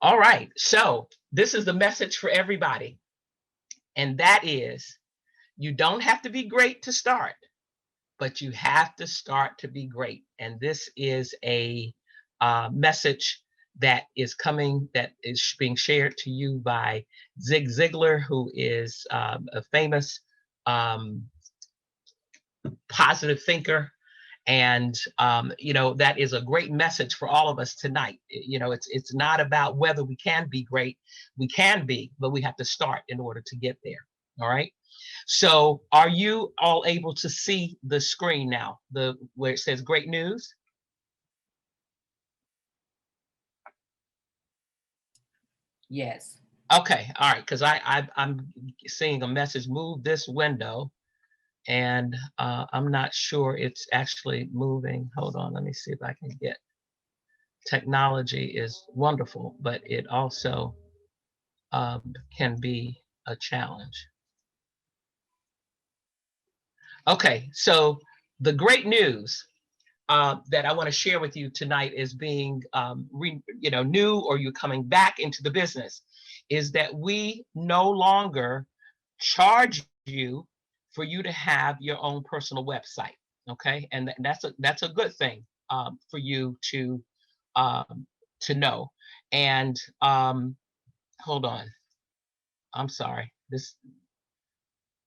All right. So this is the message for everybody. And that is, you don't have to be great to start, but you have to start to be great. And this is a message that is being shared to you by Zig Ziglar, who is a famous um, positive thinker. And that is a great message for all of us tonight. It's not about whether we can be great. We can be, but we have to start in order to get there. All right. So are you all able to see the screen now, the where it says great news? Yes. Okay. All right. Because I'm seeing a message, move this window, and I'm not sure it's actually moving. Hold on. Let me see if I can get. Technology is wonderful, but it also can be a challenge. Okay, so the great news that I want to share with you tonight is being, new, or you're coming back into the business, is that we no longer charge you for you to have your own personal website. Okay, and that's a good thing for you um, to know. And hold on, I'm sorry. This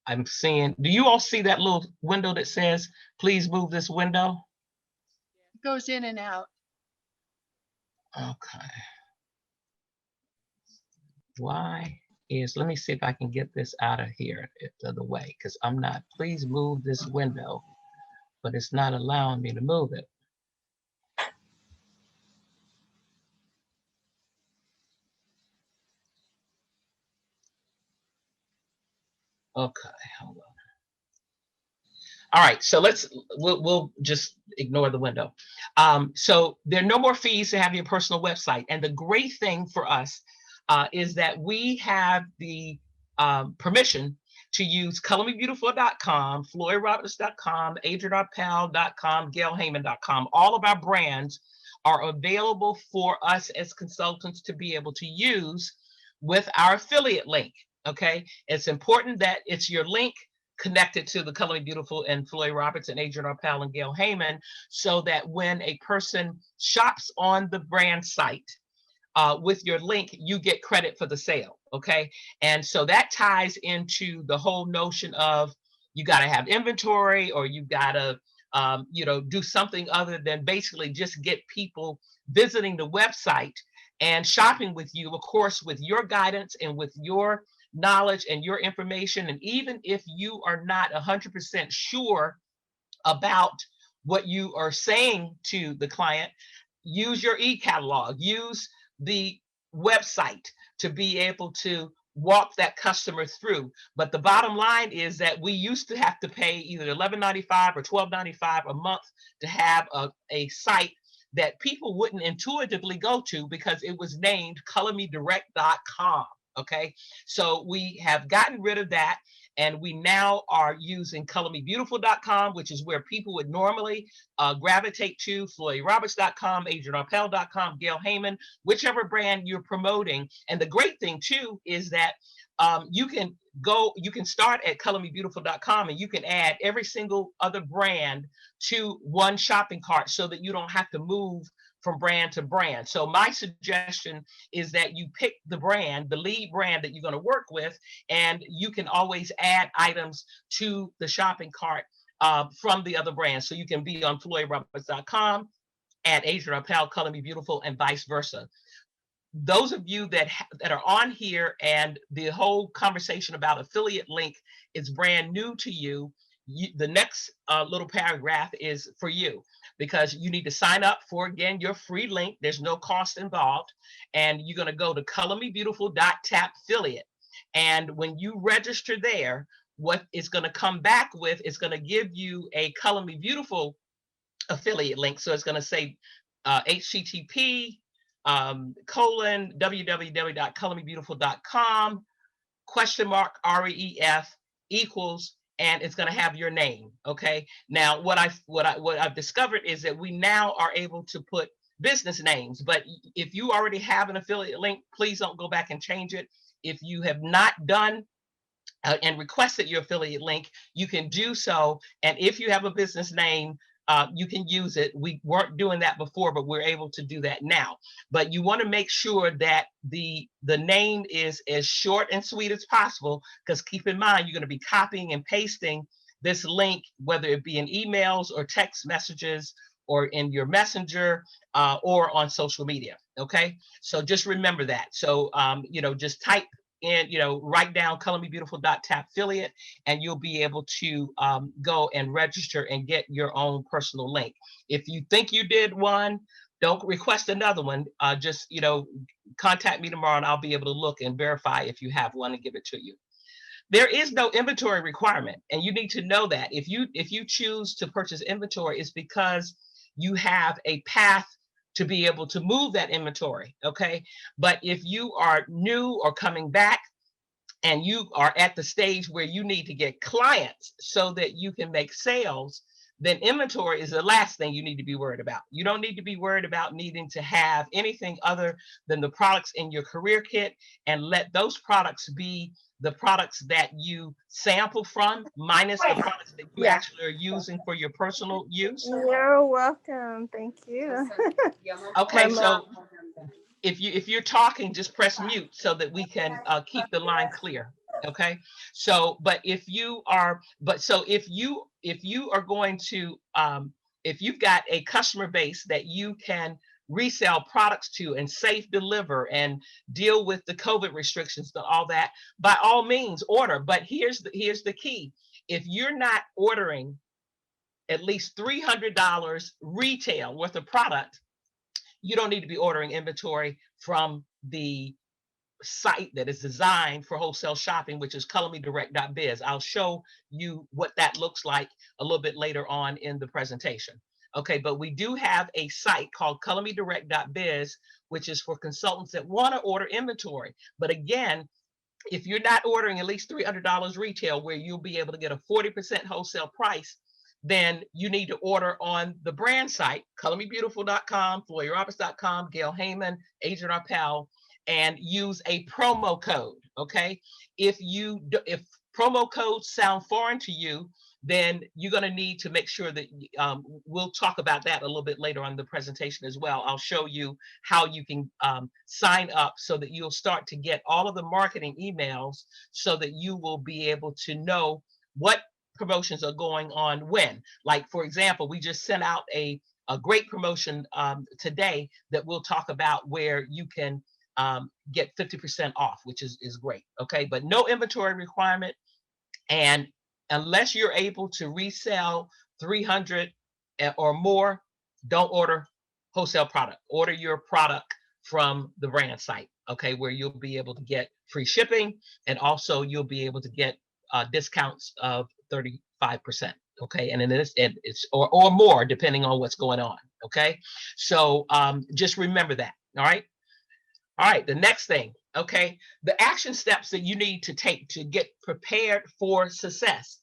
I'm seeing. Do you all see that little window that says, "Please move this window"? It goes in and out. Okay. Why is, let me see if I can get this out of here the other way, because I'm not, please move this window, but it's not allowing me to move it. Okay, hold on. All right, so we'll just ignore the window. So there are no more fees to have your personal website. And the great thing for us is that we have the permission to use colormebeautiful.com, floydroberts.com, adrianarpel.com, gailheyman.com. All of our brands are available for us as consultants to be able to use with our affiliate link. Okay, it's important that it's your link connected to the Color Me Beautiful and Floyd Roberts and Adrian Arpel and Gail Heyman, so that when a person shops on the brand site with your link, you get credit for the sale. Okay, and so that ties into the whole notion of you got to have inventory, or you got to do something other than basically just get people visiting the website and shopping with you, of course, with your guidance and with your knowledge and your information. And even if you are not 100% sure about what you are saying to the client, use your e-catalog, use the website to be able to walk that customer through. But the bottom line is that we used to have to pay either $11.95 or $12.95 a month to have a site that people wouldn't intuitively go to because it was named colormedirect.com. Okay, so we have gotten rid of that, and we now are using colormebeautiful.com, which is where people would normally gravitate to, floydroberts.com, adrianarpel.com, Gail Heyman, whichever brand you're promoting. And the great thing too is that you can start at colormebeautiful.com, and you can add every single other brand to one shopping cart so that you don't have to move from brand to brand. So my suggestion is that you pick the brand, the lead brand that you're going to work with, and you can always add items to the shopping cart from the other brands. So you can be on floydroberts.com, add Adrian Arpel, Color Me Beautiful, and vice versa. Those of you that are on here and the whole conversation about affiliate link is brand new to you, the next little paragraph is for you, because you need to sign up for, again, your free link. There's no cost involved, and you're going to go to colormebeautiful.tap affiliate. And when you register there, what it's going to come back with is going to give you a Color Me Beautiful affiliate link. So it's going to say http www.colormebeautiful.com !ref equals, and it's going to have your name. Okay, now what I've discovered is that we now are able to put business names. But if you already have an affiliate link, please don't go back and change it. If you have not done and requested your affiliate link, you can do so. And if you have a business name, you can use it. We weren't doing that before, but we're able to do that now. But you want to make sure that the name is as short and sweet as possible, because keep in mind, you're going to be copying and pasting this link, whether it be in emails or text messages or in your messenger or on social media. Okay, so just remember that. So just type in, write down colormebeautiful.tap affiliate, and you'll be able to go and register and get your own personal link. If you think you did one, don't request another one. Just contact me tomorrow, and I'll be able to look and verify if you have one and give it to you. There is no inventory requirement, and you need to know that. If you choose to purchase inventory, it's because you have a path to be able to move that inventory, okay? But if you are new or coming back and you are at the stage where you need to get clients so that you can make sales, then inventory is the last thing you need to be worried about. You don't need to be worried about needing to have anything other than the products in your career kit, and let those products be the products that you sample from, minus the products that you actually are using for your personal use. You're welcome. Thank you. Okay, so if you're talking, just press mute so that we can keep the line clear. Okay, so if you are going to if you've got a customer base that you can resell products to and safe deliver and deal with the COVID restrictions and all that, by all means order. But here's the key: if you're not ordering at least $300 retail worth of product, you don't need to be ordering inventory from the site that is designed for wholesale shopping, which is colormedirect.biz. I'll show you what that looks like a little bit later on in the presentation. Okay, but we do have a site called colormedirect.biz, which is for consultants that want to order inventory. But again, if you're not ordering at least $300 retail, where you'll be able to get a 40% wholesale price, then you need to order on the brand site, colormebeautiful.com, floydroberts.com, Gail Heyman, Adrian Arpel, and use a promo code. Okay, if promo codes sound foreign to you, then you're going to need to make sure that we'll talk about that a little bit later on in the presentation as well. I'll show you how you can sign up so that you'll start to get all of the marketing emails, so that you will be able to know what promotions are going on when. Like, for example, we just sent out a great promotion today that we'll talk about, where you can get 50% off, which is great. Okay, but no inventory requirement. And unless you're able to resell 300 or more, don't order wholesale product. Order your product from the brand site, okay, where you'll be able to get free shipping, and also you'll be able to get discounts of 35%. Okay, and then it's or more, depending on what's going on. Okay, so just remember that. All right. All right, the next thing, okay, the action steps that you need to take to get prepared for success.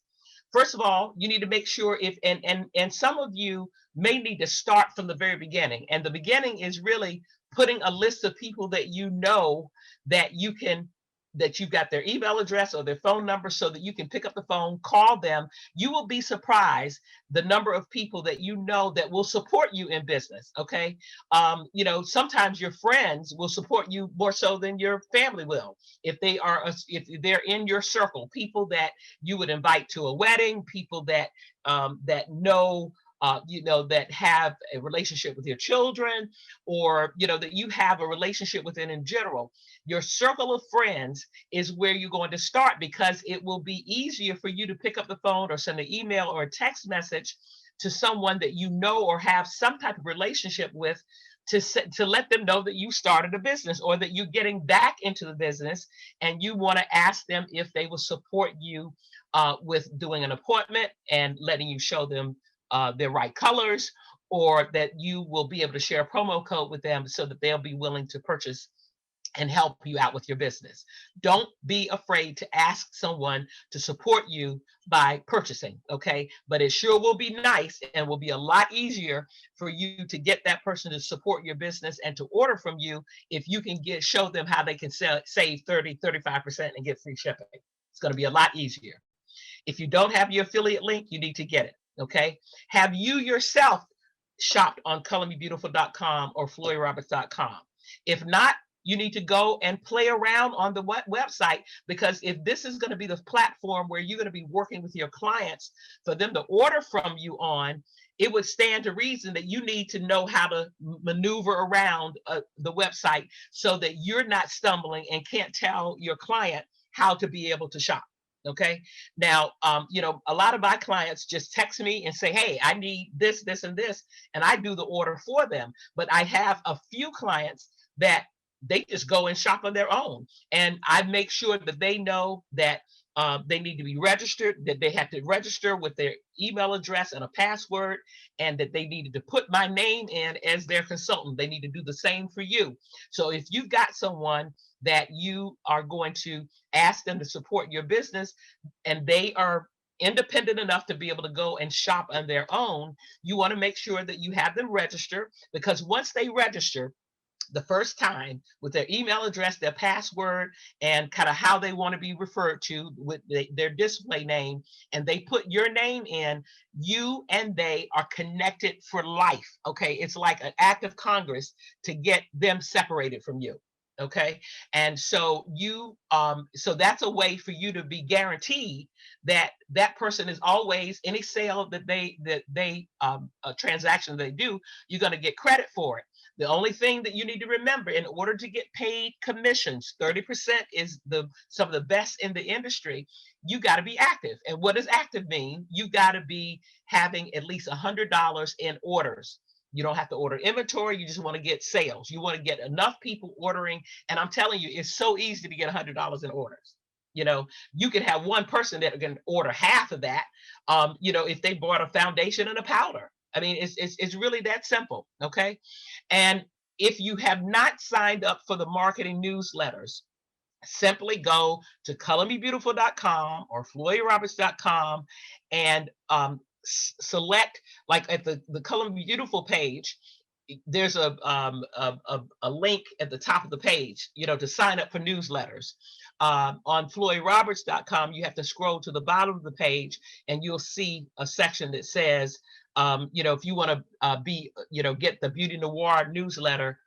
First of all, you need to make sure and some of you may need to start from the very beginning. And the beginning is really putting a list of people that you know that you've got their email address or their phone number, so that you can pick up the phone, call them. You will be surprised the number of people that you know that will support you in business. Okay, sometimes your friends will support you more so than your family will, if they're in your circle. People that you would invite to a wedding, people that know. That have a relationship with your children, or, that you have a relationship with in general. Your circle of friends is where you're going to start, because it will be easier for you to pick up the phone or send an email or a text message to someone that you know or have some type of relationship with, to let them know that you started a business, or that you're getting back into the business, and you want to ask them if they will support you with doing an appointment and letting you show them their right colors, or that you will be able to share a promo code with them so that they'll be willing to purchase and help you out with your business. Don't be afraid to ask someone to support you by purchasing, okay? But it sure will be nice and will be a lot easier for you to get that person to support your business and to order from you if you can show them how they can save 30-35% and get free shipping. It's going to be a lot easier. If you don't have your affiliate link, you need to get it, okay? Have you yourself shopped on colormebeautiful.com or floydroberts.com? If not, you need to go and play around on the website, because if this is going to be the platform where you're going to be working with your clients for them to order from you on, it would stand to reason that you need to know how to maneuver around the website so that you're not stumbling and can't tell your client how to be able to shop. Okay. Now, a lot of my clients just text me and say, hey, I need this, this, and this, and I do the order for them. But I have a few clients that they just go and shop on their own. And I make sure that they know that they need to be registered, that they have to register with their email address and a password, and that they needed to put my name in as their consultant. They need to do the same for you. So if you've got someone that you are going to ask them to support your business and they are independent enough to be able to go and shop on their own, you want to make sure that you have them register, because once they register the first time with their email address, their password, and kind of how they want to be referred to with their display name, and they put your name in, you and they are connected for life. Okay. It's like an act of Congress to get them separated from you. Okay. And so so that's a way for you to be guaranteed that that person is always, any sale that a transaction they do, you're going to get credit for it. The only thing that you need to remember, in order to get paid commissions, 30% is some of the best in the industry, you got to be active. And what does active mean? You got to be having at least $100 in orders. You don't have to order inventory. You just want to get sales. You want to get enough people ordering. And I'm telling you, it's so easy to get $100 in orders. You can have one person that can order half of that, if they bought a foundation and a powder. I mean, it's really that simple, okay? And if you have not signed up for the marketing newsletters, simply go to colormebeautiful.com or floydroberts.com and select, like at the Color Me Beautiful page, there's a link at the top of the page, to sign up for newsletters. On floydroberts.com, you have to scroll to the bottom of the page and you'll see a section that says, if you want to get the Beauty Noir newsletter,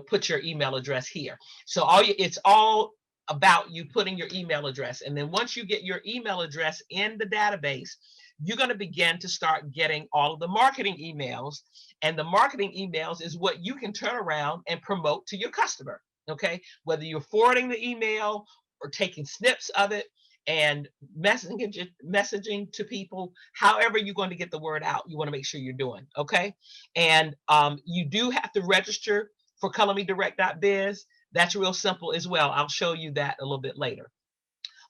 put your email address here. So it's all about you putting your email address. And then once you get your email address in the database, you're going to begin to start getting all of the marketing emails. And the marketing emails is what you can turn around and promote to your customer. Okay. Whether you're forwarding the email or taking snips of it and messaging to people, however you're going to get the word out, you want to make sure you're doing. Okay. And you do have to register for colormedirect.biz. That's real simple as well. I'll show you that a little bit later.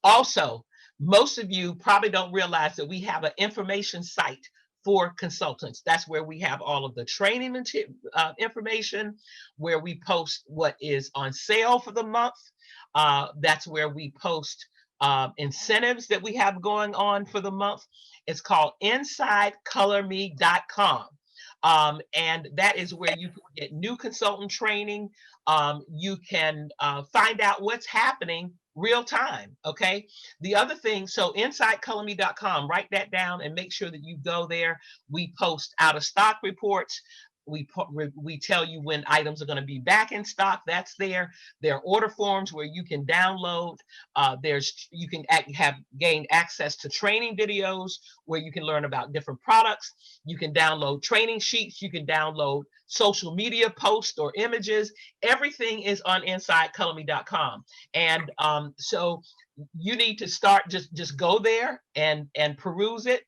Also, most of you probably don't realize that we have an information site for consultants. That's where we have all of the training information, where we post what is on sale for the month. That's where we post incentives that we have going on for the month. It's called InsideColorMe.com. And that is where you can get new consultant training. You can find out what's happening real time. Okay. The other thing, so InsideColorMe.com, write that down and make sure that you go there. We post out of stock reports. We tell you when items are going to be back in stock. That's there. There are order forms where you can download. You can have gained access to training videos where you can learn about different products. You can download training sheets. You can download social media posts or images. Everything is on InsideColorMe.com. And so you need to start, just go there and peruse it.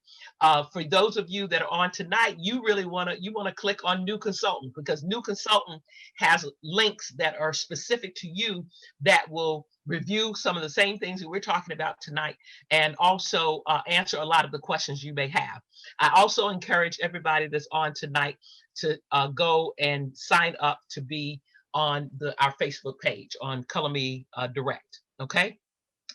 For those of you that are on tonight, you really want to click on New Consultant, because New Consultant has links that are specific to you that will review some of the same things that we're talking about tonight, and also answer a lot of the questions you may have. I also encourage everybody that's on tonight to go and sign up to be on our Facebook page on Color Me Direct. Okay.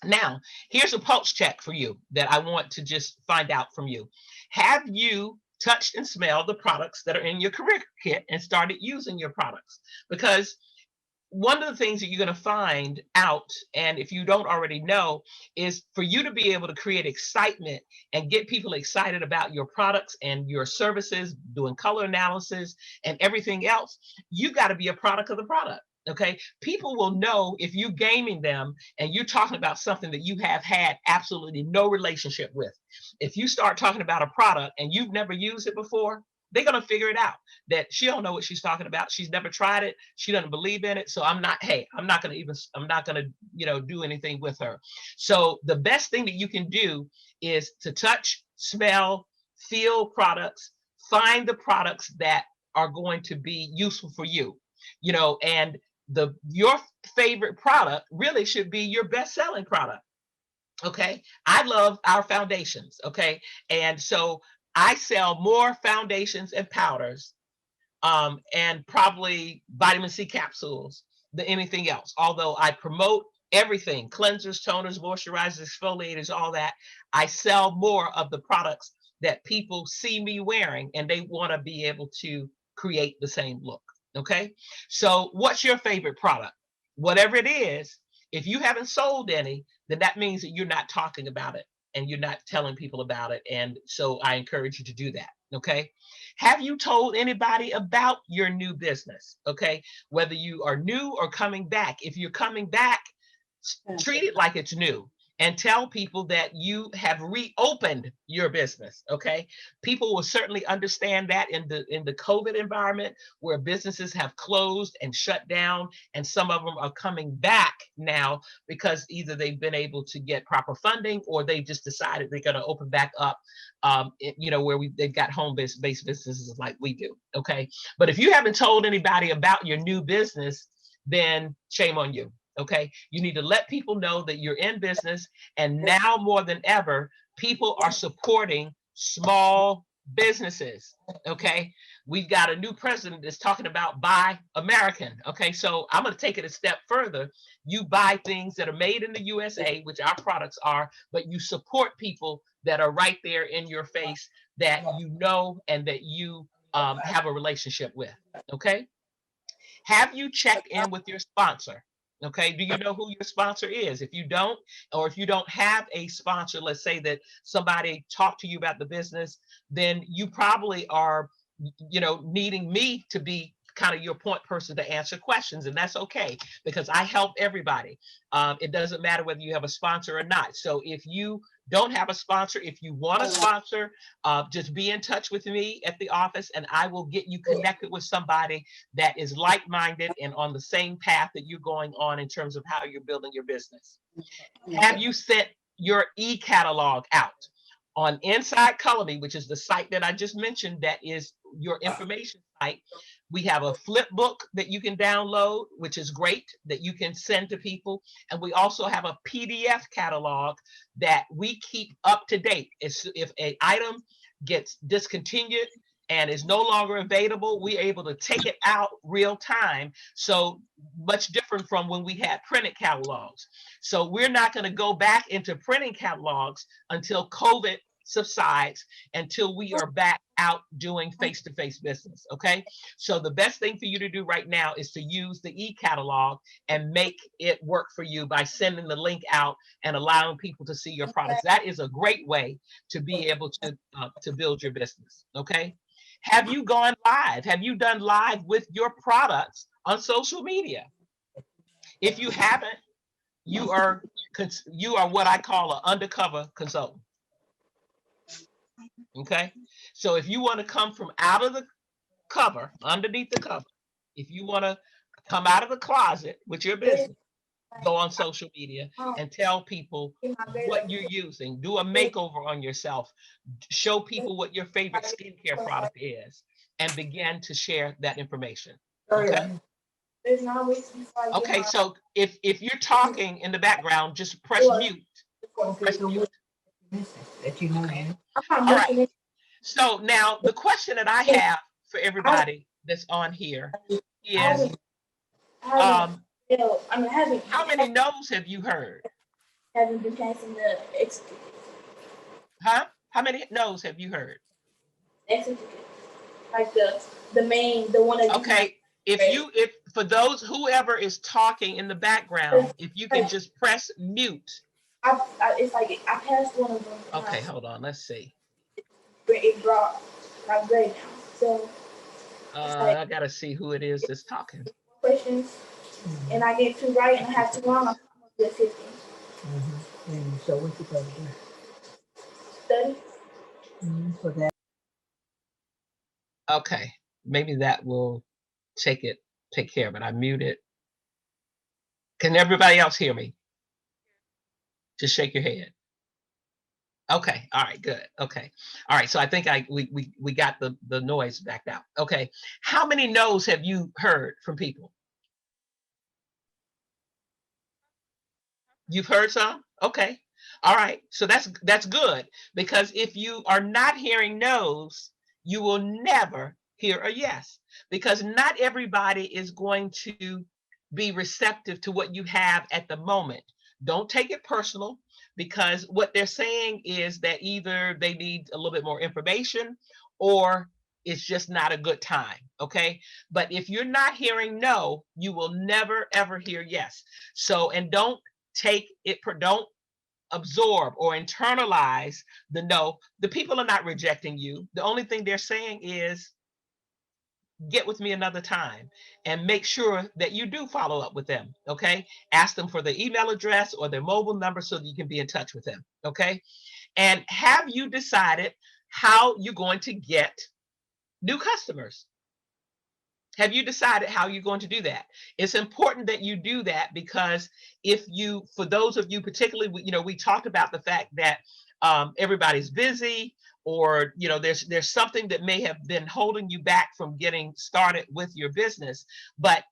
Now, here's a pulse check for you that I want to just find out from you. Have you touched and smelled the products that are in your career kit and started using your products? Because one of the things that you're going to find out, and if you don't already know, is for you to be able to create excitement and get people excited about your products and your services, doing color analysis and everything else, you got to be a product of the product. Okay, people will know if you gaming them and you're talking about something that you have had absolutely no relationship with. If you start talking about a product and you've never used it before, they're going to figure it out that she don't know what she's talking about. She's never tried it. She doesn't believe in it. So I'm not going to do anything with her. So the best thing that you can do is to touch, smell, feel products, find the products that are going to be useful for you, and your favorite product really should be your best-selling product. Okay. I love our foundations. Okay. And so I sell more foundations and powders, and probably vitamin C capsules than anything else. Although I promote everything, cleansers, toners, moisturizers, exfoliators, all that. I sell more of the products that people see me wearing and they want to be able to create the same look. Okay. So what's your favorite product? Whatever it is, if you haven't sold any, then that means that you're not talking about it and you're not telling people about it. And so I encourage you to do that. Okay. Have you told anybody about your new business? Okay. Whether you are new or coming back, if you're coming back, treat it like it's new and tell people that you have reopened your business. Okay. People will certainly understand that in the COVID environment where businesses have closed and shut down, and some of them are coming back now because either they've been able to get proper funding or they just decided they're going to open back up, where they've got home-based businesses like we do. Okay. But if you haven't told anybody about your new business, then shame on you. Okay. You need to let people know that you're in business. And now more than ever, people are supporting small businesses. Okay. We've got a new president that's talking about buy American. Okay. So I'm going to take it a step further. You buy things that are made in the USA, which our products are, but you support people that are right there in your face that you know and that you have a relationship with. Okay. Have you checked in with your sponsor? Okay, do you know who your sponsor is? If you don't, or if you don't have a sponsor, let's say that somebody talked to you about the business, then you probably are, needing me to be kind of your point person to answer questions. And that's okay, because I help everybody. It doesn't matter whether you have a sponsor or not. So if you don't have a sponsor, if you want a sponsor, just be in touch with me at the office and I will get you connected with somebody that is like-minded and on the same path that you're going on in terms of how you're building your business. Have you sent your e-catalog out? On Inside Color Me, which is the site that I just mentioned, that is your information site, we have a flip book that you can download, which is great, that you can send to people. And we also have a PDF catalog that we keep up to date. If an item gets discontinued and is no longer available, we're able to take it out real time. So much different from when we had printed catalogs. So we're not going to go back into printing catalogs until COVID subsides, until we are back out doing face-to-face business. Okay. So the best thing for you to do right now is to use the e-catalog and make it work for you by sending the link out and allowing people to see your products. That is a great way to be able to build your business. Okay. Have you gone live? Have you done live with your products on social media? If you haven't, you are what I call an undercover consultant. Okay. So if you want to come from out of the cover, underneath the cover, if you want to come out of the closet with your business, go on social media and tell people what you're using. Do a makeover on yourself. Show people what your favorite skincare product is and begin to share that information. Okay. Okay, so if you're talking in the background, just press mute. Press mute. Okay. All right. So now the question that I have for everybody that's on here is, Um, I haven't. how many no's have you heard? Haven't been passing the Huh? How many no's have you heard? certificate, like the main, the one that. Okay, if for those, whoever is talking in the background, if you can just press mute. It's like I passed one of them. Okay, hold on, let's see. It brought my grade now. So I gotta see who it is that's talking. questions, and I get 2 right, and I have 2 wrong. I'm get 50. And so what you gonna do? Study. For that? Okay, maybe that will take care of it. I muted. Can everybody else hear me? Just shake your head. Okay, all right, good. Okay, all right. So I think we got the noise backed out. Okay, how many no's have you heard from people? You've heard some? Okay, all right. So that's good, because if you are not hearing no's, you will never hear a yes, because not everybody is going to be receptive to what you have at the moment. Don't take it personal, because what they're saying is that either they need a little bit more information or it's just not a good time. Okay. But if you're not hearing no, you will never, ever hear yes. So, and don't don't absorb or internalize the no. The people are not rejecting you. The only thing they're saying is, get with me another time, and make sure that you do follow up with them. Okay. Ask them for their email address or their mobile number so that you can be in touch with them. Okay. And have you decided how you're going to get new customers? Have you decided how you're going to do that? It's important that you do that, because for those of you particularly, we talked about the fact that everybody's busy, or there's something that may have been holding you back from getting started with your business. But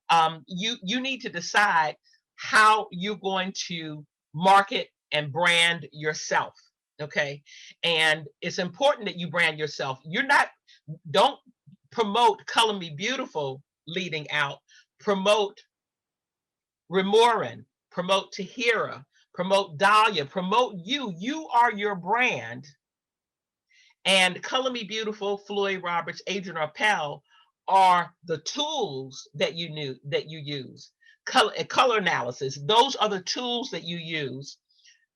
you need to decide how you're going to market and brand yourself. Okay. And it's important that you brand yourself. Don't promote Color Me Beautiful leading out. Promote Remorin, promote Tahira, promote Dahlia, promote you. You are your brand. And Color Me Beautiful, Floyd Roberts, Adrian Appel are the tools that you use. Color analysis, those are the tools that you use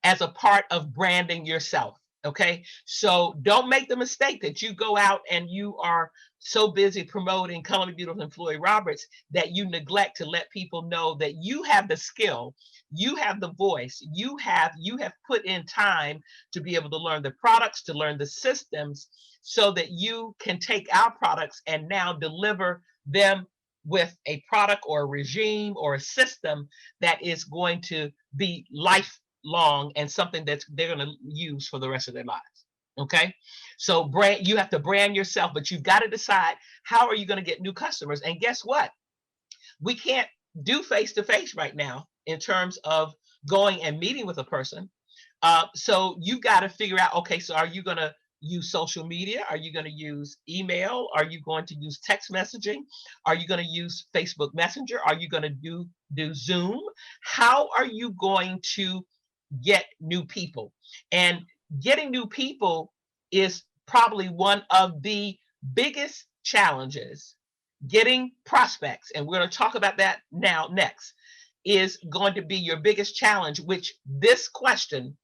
as a part of branding yourself. Okay, so don't make the mistake that you go out and you are so busy promoting Color Me Beautiful and Floyd Roberts that you neglect to let people know that you have the skill, you have the voice, you have put in time to be able to learn the products, to learn the systems, so that you can take our products and now deliver them with a product or a regime or a system that is going to be lifelong and something that they're going to use for the rest of their lives. Okay, so you have to brand yourself, but you've got to decide, how are you going to get new customers? And guess what? We can't do face-to-face right now in terms of going and meeting with a person. So you got to figure out, okay, so are you going to use social media? Are you going to use email? Are you going to use text messaging? Are you going to use Facebook Messenger? Are you going to do Zoom? How are you going to get new people? And getting new people is probably one of the biggest challenges. Getting prospects, and we're going to talk about that next, is going to be your biggest challenge, which this question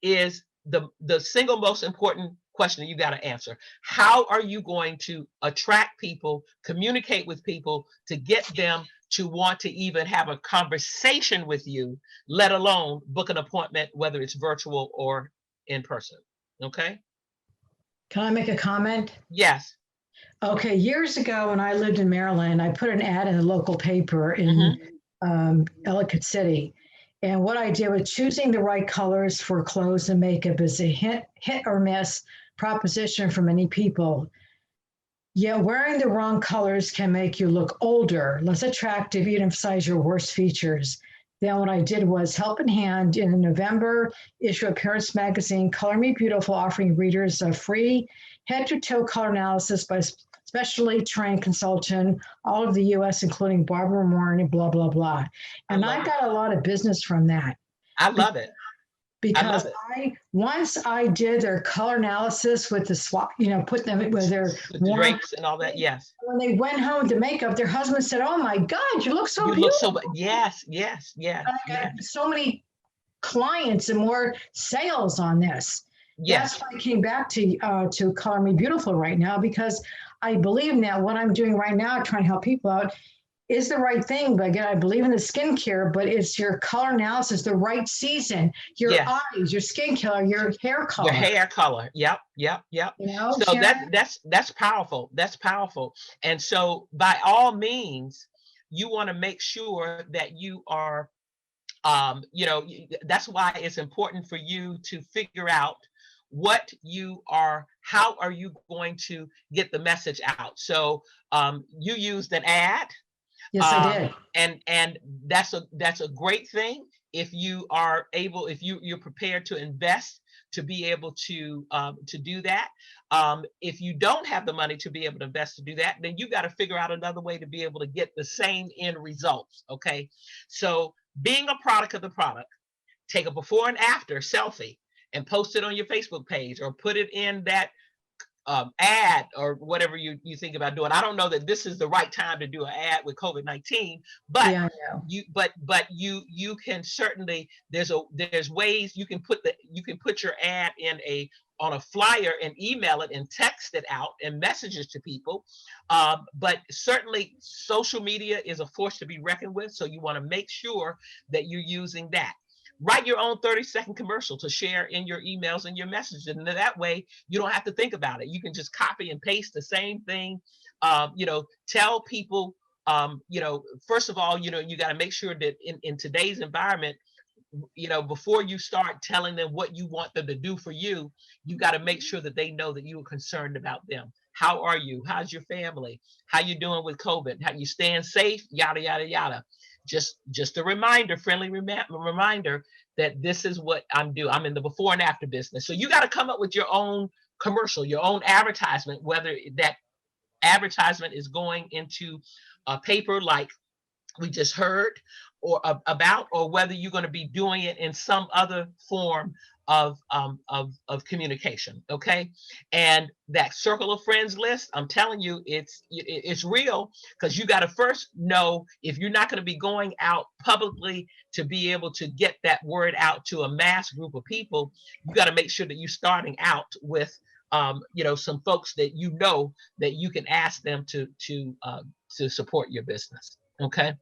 is the single most important question you got to answer. How are you going to attract people, communicate with people, to get them to want to even have a conversation with you, let alone book an appointment, whether it's virtual or in person? Okay. Can I make a comment? Yes. Okay, years ago when I lived in Maryland, I put an ad in the local paper in Ellicott City. And what I did was choosing the right colors for clothes and makeup is a hit or miss proposition for many people. Yet wearing the wrong colors can make you look older, less attractive, even emphasize your worst features. Then what I did was Help in Hand in the November issue of Parents Magazine, Color Me Beautiful, offering readers a free head-to-toe color analysis by specially trained consultant, all of the US, including Barbara Moore and blah, blah, blah. And I love it. got a lot of business from that I love it. because it. once I did their color analysis with the swap, put them with their With the warm, drapes and all that. Yes. when they went home to makeup, their husband said, "Oh my God, you look so You beautiful." look so, yes, yes, yes, I got yes, so many clients and more sales on this. yes. That's why I came back to Color Me Beautiful right now, because I believe that what I'm doing right now, trying to help people out, is the right thing. But again, I believe in the skincare, but it's your color analysis, the right season, your Yes. eyes, your skin color, your hair color. Your hair color. Yep, yep, yep. So Sharon? that's powerful. That's powerful. And so by all means, you want to make sure that you are, that's why it's important for you to figure out how are you going to get the message out. So you used an ad. Yes, I did. And that's a great thing if you are able, if you're prepared to invest to be able to do that. If you don't have the money to be able to invest to do that, then you got to figure out another way to be able to get the same end results. Okay, so being a product of the product, take a before and after selfie and post it on your Facebook page or put it in that ad or whatever you think about doing. I don't know that this is the right time to do an ad with COVID-19, but Yeah, I know. you can certainly, there's ways you can put your ad on a flyer and email it and text it out and messages to people. But certainly social media is a force to be reckoned with. So you want to make sure that you're using that. Write your own 30-second commercial to share in your emails and your messages. And that way you don't have to think about it. You can just copy and paste the same thing. Tell people, first of all, you got to make sure that in today's environment, before you start telling them what you want them to do for you, you got to make sure that they know that you are concerned about them. How are you? How's your family? How you doing with COVID? How you staying safe? Yada, yada, yada. Just a reminder, friendly reminder that this is what I'm doing. I'm in the before and after business. So you got to come up with your own commercial, your own advertisement, whether that advertisement is going into a paper like we just heard or whether you're going to be doing it in some other form of communication. Okay. And that circle of friends list, I'm telling you, it's real, because you got to first know if you're not going to be going out publicly to be able to get that word out to a mass group of people. You got to make sure that you're starting out with some folks that that you can ask them to support your business. Okay.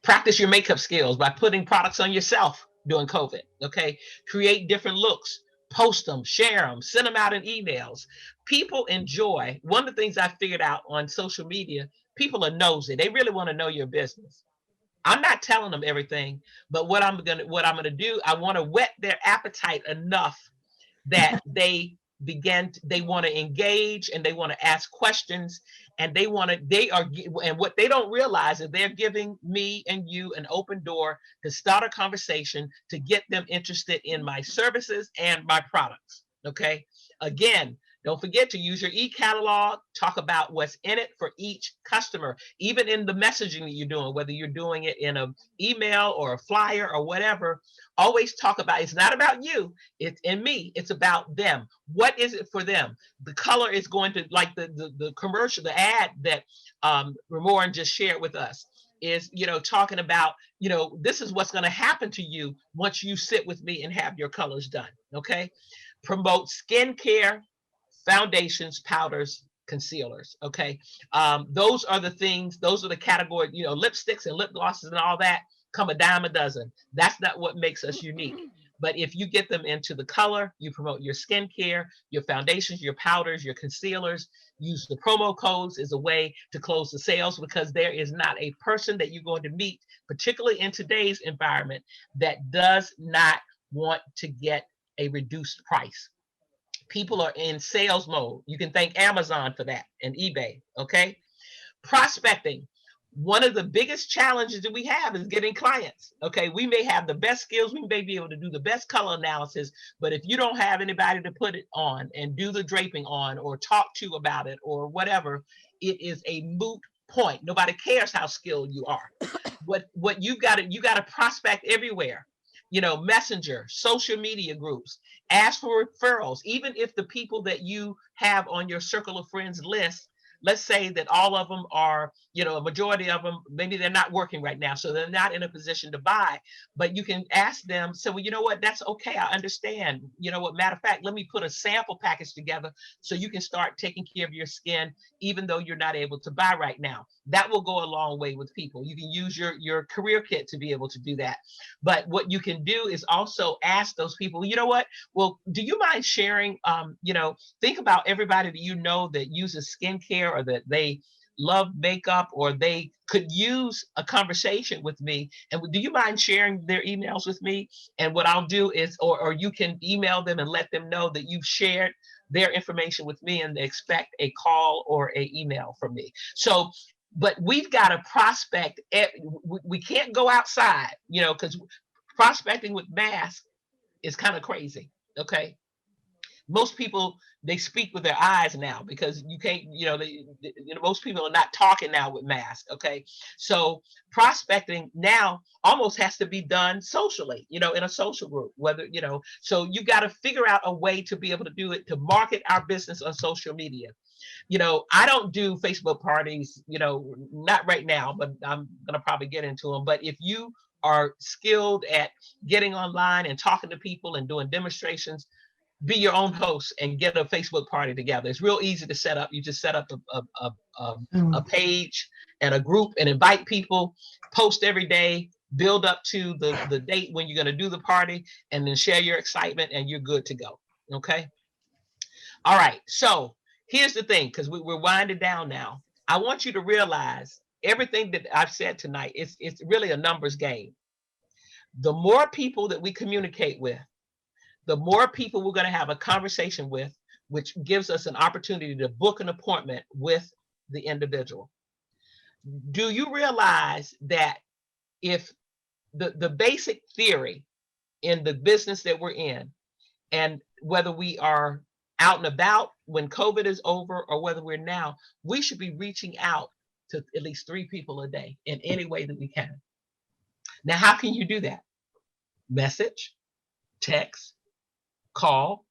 Practice your makeup skills by putting products on yourself during COVID. Okay. Create different looks, post them, share them, send them out in emails. People enjoy. One of the things I figured out on social media, people are nosy. They really want to know your business. I'm not telling them everything, but what I'm gonna do, I want to whet their appetite enough that they want to engage and they want to ask questions, and and what they don't realize is they're giving me and you an open door to start a conversation to get them interested in my services and my products. Okay. Again, don't forget to use your e-catalog, talk about what's in it for each customer, even in the messaging that you're doing, whether you're doing it in an email or a flyer or whatever. Always talk about, it's not about you, it's in me, it's about them. What is it for them? The color is going to, like the commercial, the ad that Ramoran just shared with us is, talking about, this is what's going to happen to you once you sit with me and have your colors done. Okay. Promote skincare, foundations, powders, concealers. Okay. Those are the things, those are the category, lipsticks and lip glosses and all that come a dime a dozen. That's not what makes us unique. But if you get them into the color, you promote your skincare, your foundations, your powders, your concealers, use the promo codes as a way to close the sales, because there is not a person that you're going to meet, particularly in today's environment, that does not want to get a reduced price. People are in sales mode. You can thank Amazon for that and eBay. Okay. Prospecting. one of the biggest challenges that we have is getting clients. Okay, we may have the best skills, we may be able to do the best color analysis, but if you don't have anybody to put it on and do the draping on or talk to about it or whatever, it is a moot point. Nobody cares how skilled you are. What you got to prospect everywhere. Messenger, social media groups, ask for referrals. Even if the people that you have on your circle of friends list, let's say that all of them are, a majority of them, maybe they're not working right now, so they're not in a position to buy, but you can ask them, so, well, you know what, that's okay, I understand. Matter of fact, let me put a sample package together so you can start taking care of your skin, even though you're not able to buy right now. That will go a long way with people. You can use your career kit to be able to do that. But what you can do is also ask those people, you know what, well, do you mind sharing, think about everybody that that uses skincare or that they love makeup or they could use a conversation with me, and do you mind sharing their emails with me? And what I'll do is, or you can email them and let them know that you've shared their information with me and they expect a call or a email from me. So, but we've got to prospect. We can't go outside, because prospecting with masks is kind of crazy. Okay. Most people, they speak with their eyes now because you can't, most people are not talking now with masks. Okay. So prospecting now almost has to be done socially, in a social group, whether, so you got to figure out a way to be able to do it, to market our business on social media. I don't do Facebook parties, not right now, but I'm going to probably get into them. But if you are skilled at getting online and talking to people and doing demonstrations, be your own host and get a Facebook party together. It's real easy to set up. You just set up a page and a group and invite people, post every day, build up to the date when you're going to do the party, and then share your excitement and you're good to go. Okay. All right. So here's the thing, because we're winding down now. I want you to realize everything that I've said tonight, it's really a numbers game. The more people that we communicate with, the more people we're going to have a conversation with, which gives us an opportunity to book an appointment with the individual. Do you realize that if the basic theory in the business that we're in, and whether we are out and about when COVID is over or whether we're now, we should be reaching out to at least 3 people a day in any way that we can. Now, how can you do that? Message, text, call,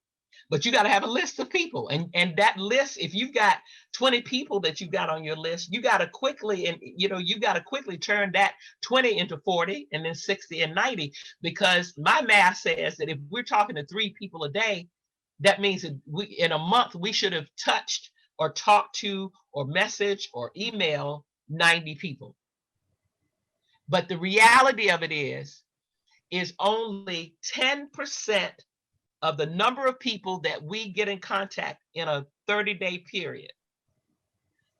but you got to have a list of people, and that list, if you've got 20 people that you've got on your list, you got to quickly, and you got to quickly turn that 20 into 40 and then 60 and 90, because my math says that if we're talking to 3 people a day, that means that in a month we should have touched or talked to or messaged or email 90 people. But the reality of it is only 10% of the number of people that we get in contact in a 30-day period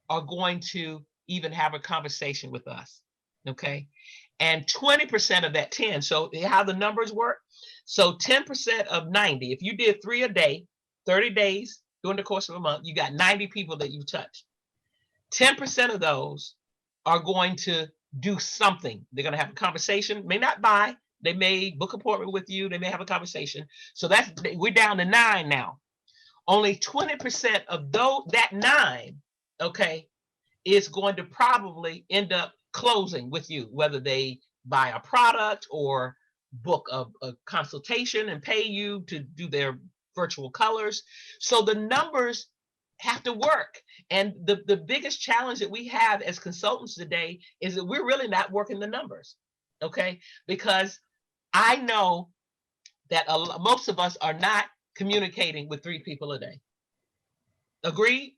are going to even have a conversation with us. Okay. And 20% of that 10, so how the numbers work. So 10% of 90, if you did 3 a day, 30 days during the course of a month, you got 90 people that you touched. 10% of those are going to do something. They're going to have a conversation, may not buy, they may book an appointment with you, they may have a conversation. So we're down to 9 now. Only 20% of that 9, okay, is going to probably end up closing with you, whether they buy a product or book a consultation and pay you to do their virtual colors. So the numbers have to work. And the biggest challenge that we have as consultants today is that we're really not working the numbers, okay? Because I know that most of us are not communicating with 3 people a day. Agreed?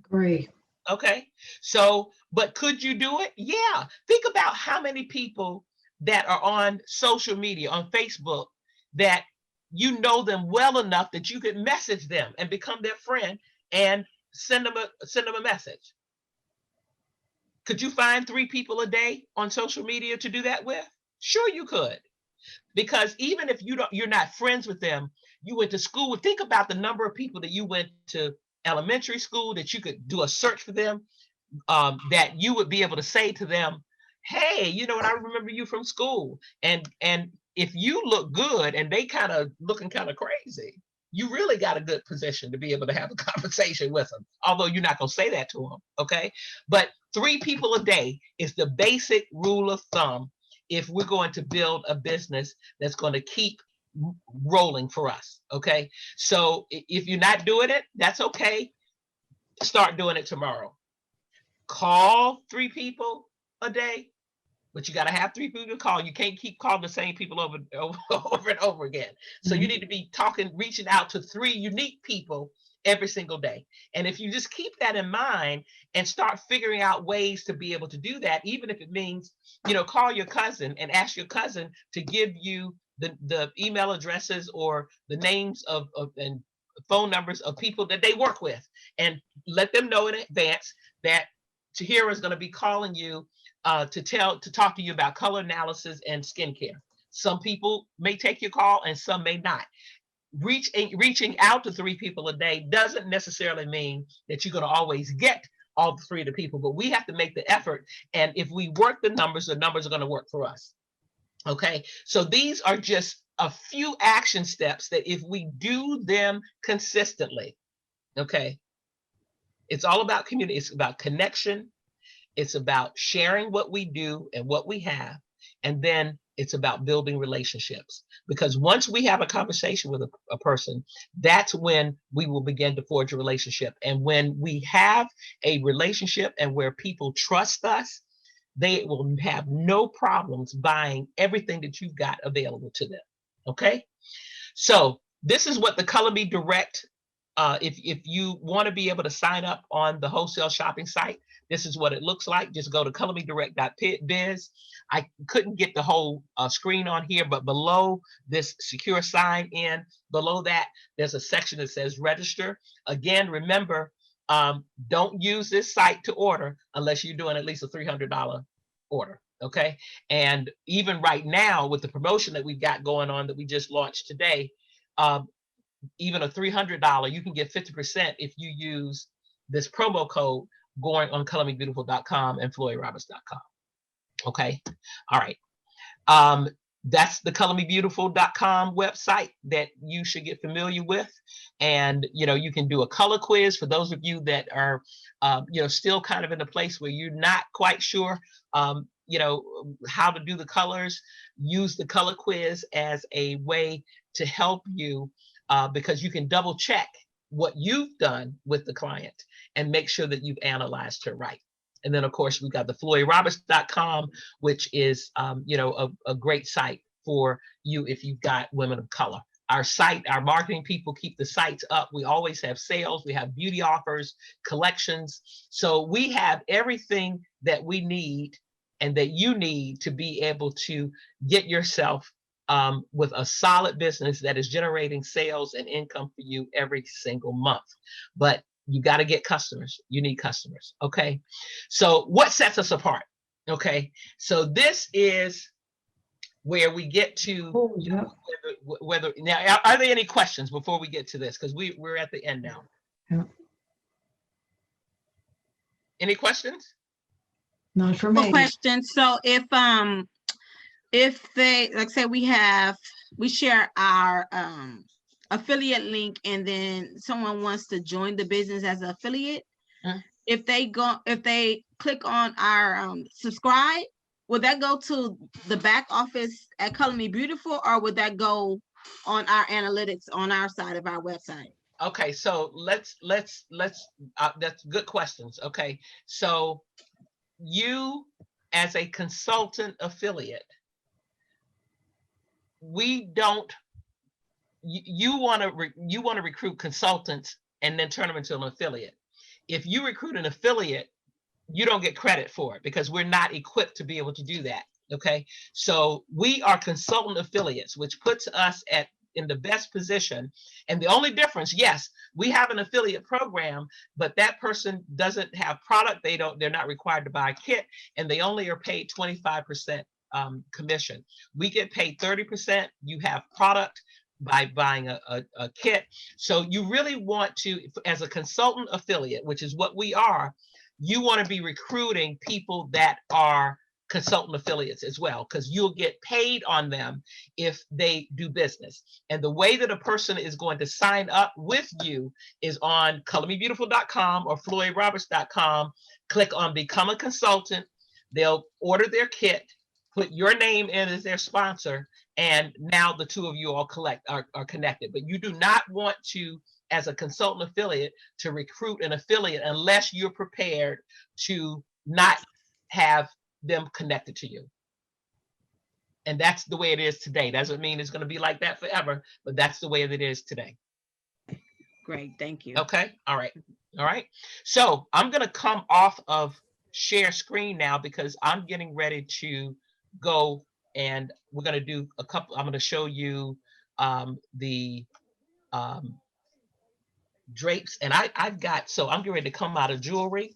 Agree. Okay. So, but could you do it? Yeah. Think about how many people that are on social media, on Facebook, that you know them well enough that you could message them and become their friend and send them a message. Could you find 3 people a day on social media to do that with? Sure, you could. Because even if you're not friends with them, you went to school. Think about the number of people that you went to elementary school that you could do a search for them. that you would be able to say to them, hey, you know what, I remember you from school. And if you look good and they kind of looking kind of crazy, you really got a good position to be able to have a conversation with them, although you're not going to say that to them, okay? But 3 people a day is the basic rule of thumb if we're going to build a business that's going to keep rolling for us, okay? So if you're not doing it, that's okay. Start doing it tomorrow. Call 3 people a day, but you got to have 3 people to call. You can't keep calling the same people over and over again. So you need to be reaching out to 3 unique people every single day. And if you just keep that in mind and start figuring out ways to be able to do that, even if it means, you know, call your cousin and ask your cousin to give you the email addresses or the names of and phone numbers of people that they work with, and let them know in advance that Tahira is going to be calling you to talk to you about color analysis and skincare. Some people may take your call and some may not. Reaching out to 3 people a day doesn't necessarily mean that you're going to always get all 3 of the people, but we have to make the effort. And if we work the numbers are going to work for us. Okay, so these are just a few action steps that if we do them consistently, okay, it's all about community. It's about connection. It's about sharing what we do and what we have. And then it's about building relationships. Because once we have a conversation with a person, that's when we will begin to forge a relationship. And when we have a relationship and where people trust us, they will have no problems buying everything that you've got available to them. Okay. So this is what the Color Me Direct, if you want to be able to sign up on the wholesale shopping site, this is what it looks like. Just go to colormedirect.biz. I couldn't get the whole screen on here, but below this secure sign in, below that, there's a section that says register. Again, remember, don't use this site to order unless you're doing at least a $300 order. Okay. And even right now with the promotion that we've got going on that we just launched today, even a $300, you can get 50% if you use this promo code going on colormebeautiful.com and floydroberts.com. Okay. All right. That's the colormebeautiful.com website that you should get familiar with. And, you know, you can do a color quiz for those of you that are, you know, still kind of in a place where you're not quite sure, you know, how to do the colors. Use the color quiz as a way to help you because you can double check what you've done with the client and make sure that you've analyzed her right. And then, of course, we've got the floydroberts.com, which is, you know, a great site for you if you've got women of color. Our site, our marketing people keep the sites up. We always have sales. We have beauty offers, collections. So we have everything that we need and that you need to be able to get yourself with a solid business that is generating sales and income for you every single month. But you got to get customers. You need customers. Okay. So what sets us apart? Okay. So this is where we get to whether now, are there any questions before we get to this? Because we're at the end now. Yeah. Any questions? Not for One me. question. So if they, like say we share our affiliate link and then someone wants to join the business as an affiliate, if they click on our subscribe, would that go to the back office at Color Me Beautiful, or would that go on our analytics on our side of our website? Okay, so let's that's good questions. Okay, so you as a consultant affiliate, we don't, you want to recruit consultants and then turn them into an affiliate. If you recruit an affiliate, you don't get credit for it because we're not equipped to be able to do that. Okay, so we are consultant affiliates, which puts us in the best position. And the only difference, yes, we have an affiliate program, but that person doesn't have product. They're not required to buy a kit, and they only are paid 25% commission. We get paid 30%. You have product by buying a kit. So you really want to, as a consultant affiliate, which is what we are, you want to be recruiting people that are consultant affiliates as well, because you'll get paid on them if they do business. And the way that a person is going to sign up with you is on colormebeautiful.com or floydroberts.com. Click on become a consultant. They'll order their kit, put your name in as their sponsor, and now the two of you all are connected. But you do not want to, as a consultant affiliate, to recruit an affiliate unless you're prepared to not have them connected to you. And that's the way it is today. Doesn't mean it's going to be like that forever, but that's the way that it is today. Great, thank you. Okay, all right, all right. So I'm going to come off of share screen now because I'm getting ready to go, and we're going to do a couple. I'm going to show you the drapes, and I've got, so I'm getting ready to come out of jewelry,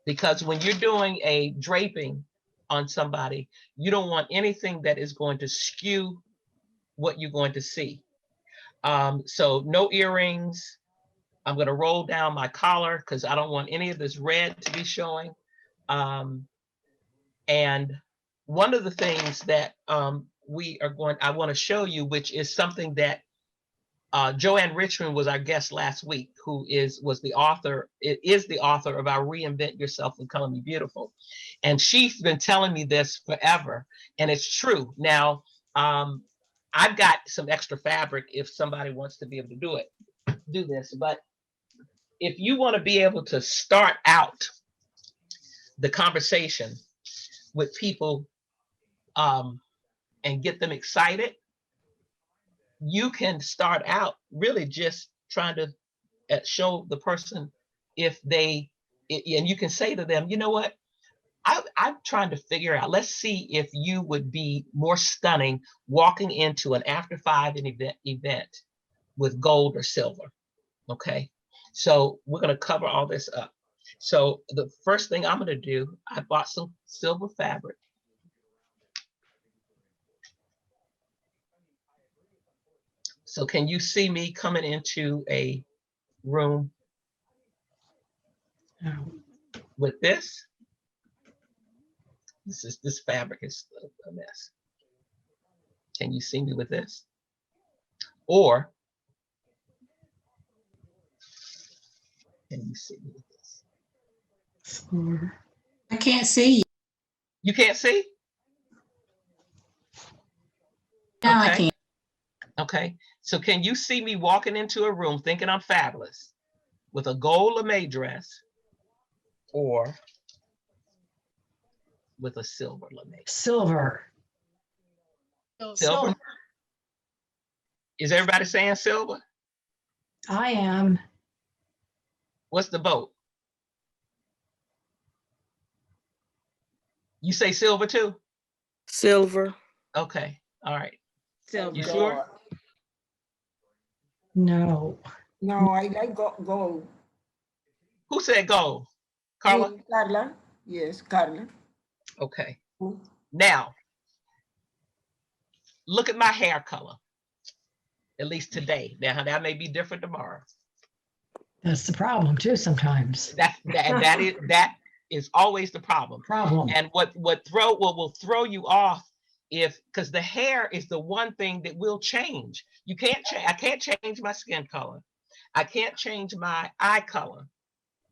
because when you're doing a draping on somebody, you don't want anything that is going to skew what you're going to see. So no earrings. I'm going to roll down my collar because I don't want any of this red to be showing. And one of the things that I want to show you, which is something that Joanne Richmond was our guest last week, who is the author of our Reinvent Yourself and Color Me Beautiful. And she's been telling me this forever, and it's true. Now, I've got some extra fabric if somebody wants to be able to do this, but if you want to be able to start out the conversation with people and get them excited, you can start out really just trying to show the person and you can say to them, you know what, I'm trying to figure out, let's see if you would be more stunning walking into an after 5 event with gold or silver. Okay, so we're going to cover all this up. So the first thing I'm going to do, I bought some silver fabric. So can you see me coming into a room with this? This fabric is a mess. Can you see me with this? Or can you see me with this? I can't see you. You can't see? No, I Okay. can't. Okay, so can you see me walking into a room thinking I'm fabulous with a gold lame dress or with a silver lame? Silver. Silver? Is everybody saying silver? I am. What's the vote? You say silver too? Silver. Okay, all right. Silver. You sure? No. No, I like gold. Who said gold? Carla? Carla. Yes, Carla. Okay. Now, look at my hair color, at least today. Now, that may be different tomorrow. That's the problem too sometimes. That is always the problem. And what will throw you off because the hair is the one thing that will change. You can't change. I can't change my skin color. I can't change my eye color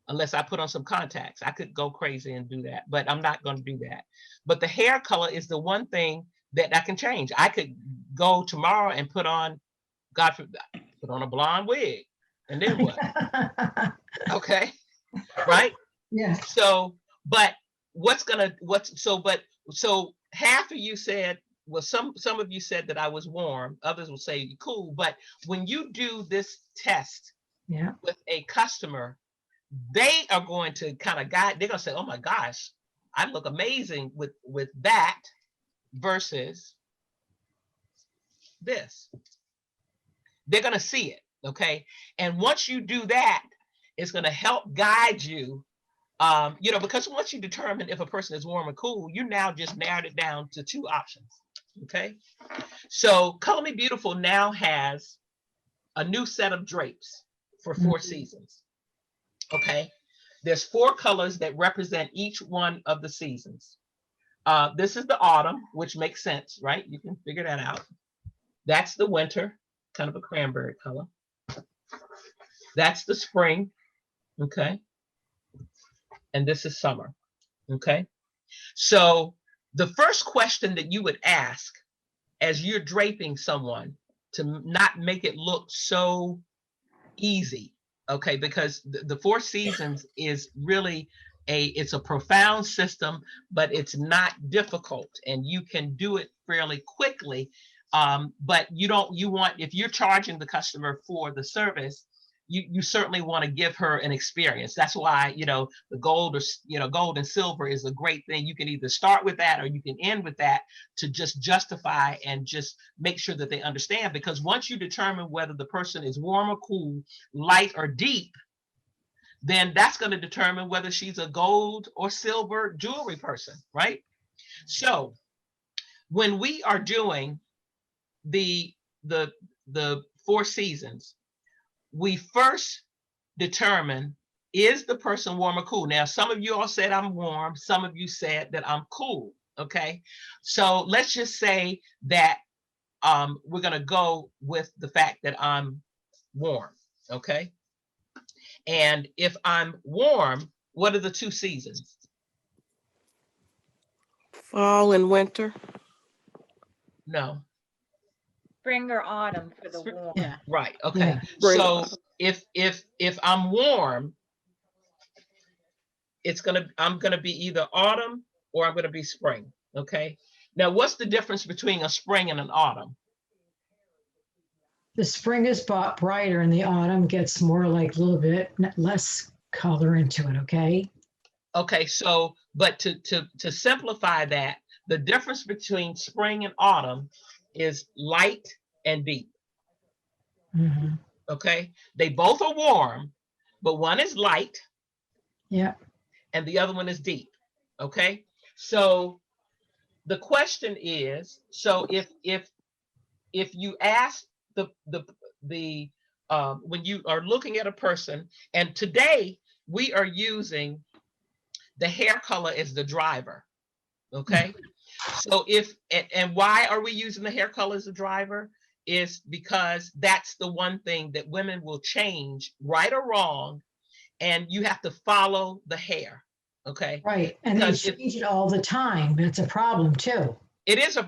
unless I put on some contacts. I could go crazy and do that, but I'm not going to do that. But the hair color is the one thing that I can change. I could go tomorrow and put on, God forbid, put on a blonde wig, and then what? Okay, right? Yeah. So, but so half of you said, well, some of you said that I was warm, others will say cool, but when you do this test with a customer, they are going to kind of guide, they're going to say, oh my gosh, I look amazing with that versus this. They're going to see it, okay? And once you do that, it's going to help guide you, because once you determine if a person is warm or cool, you now just narrowed it down to 2 options, okay? So Color Me Beautiful now has a new set of drapes for 4 seasons, okay? There's 4 colors that represent each one of the seasons. This is the autumn, which makes sense, right? You can figure that out. That's the winter, kind of a cranberry color. That's the spring, okay? And this is summer, okay? So the first question that you would ask as you're draping someone to not make it look so easy, okay? Because the 4 seasons is really it's a profound system, but it's not difficult, and you can do it fairly quickly. But if you're charging the customer for the service, you certainly want to give her an experience. That's why, the gold or, gold and silver is a great thing. You can either start with that or you can end with that to just justify and just make sure that they understand. Because once you determine whether the person is warm or cool, light or deep, then that's going to determine whether she's a gold or silver jewelry person, right? So when we are doing the 4 seasons, we first determine, is the person warm or cool? Now, some of you all said I'm warm. Some of you said that I'm cool, okay? So let's just say that we're going to go with the fact that I'm warm, okay? And if I'm warm, what are the 2 seasons? Fall and winter. No. Spring or autumn for the warm. Yeah. Right. Okay. Yeah. So if I'm warm, I'm gonna be either autumn or I'm gonna be spring. Okay. Now, what's the difference between a spring and an autumn? The spring is brighter and the autumn gets more like a little bit less color into it, okay? Okay. So, but to simplify that, the difference between spring and autumn is light and deep. Mhm. Okay. They both are warm, but one is light. Yeah. And the other one is deep. Okay. So the question is, so if you ask when you are looking at a person, and today we are using the hair color as the driver. Okay. So and why are we using the hair color as a driver? Is because that's the one thing that women will change, right or wrong, and you have to follow the hair. Okay. Right. And they Because change it all the time. That's a problem too. it is I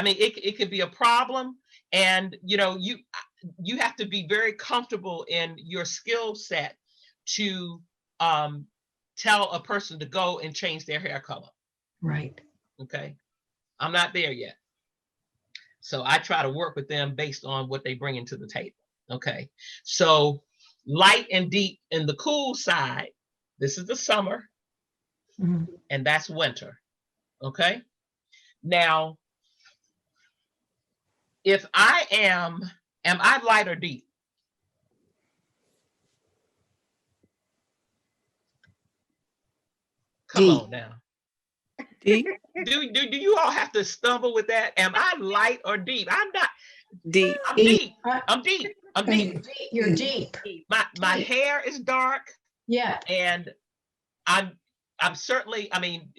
mean, it could be a problem, and you have to be very comfortable in your skill set to tell a person to go and change their hair color. Right. Okay. I'm not there yet. So I try to work with them based on what they bring into the table. Okay. So light and deep in the cool side, this is the summer, Mhm. and that's winter. Okay. Now, if I am I light or deep? Come Deep. on now. Deep. Do you all have to stumble with that? Am I light or deep? I'm not. Deep. I'm deep. I'm deep. I'm And deep. you're deep. My hair is dark, Yeah. and I'm certainly, I mean,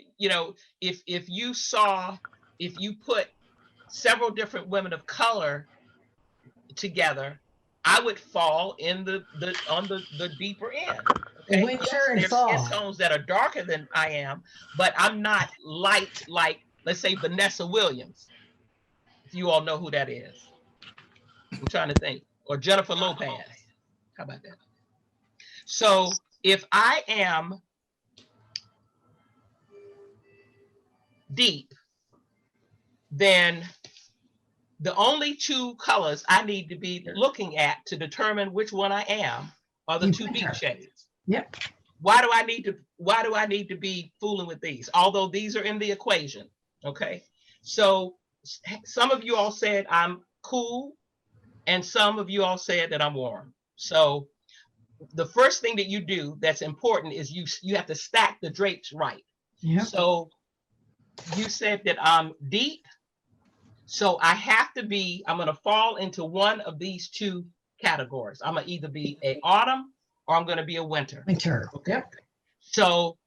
if you put several different women of color together, I would fall in on the deeper end. Okay? Winter Yes, and there's fall. skin tones that are darker than I am, but I'm not light like, let's say, Vanessa Williams. If you all know who that is. I'm trying to think. Or Jennifer Lopez. How about that? So if I am deep, then the only 2 colors I need to be looking at to determine which one I am are the 2 deep shades. Yep. Why do I need to be fooling with these? Although these are in the equation. Okay. So some of you all said I'm cool, and some of you all said that I'm warm. So the first thing that you do that's important is you have to stack the drapes right. Yep. So you said that I'm deep. So I'm going to fall into one of these 2 categories. I'm going to either be an autumn or I'm going to be a winter. Winter. Okay. Yep. So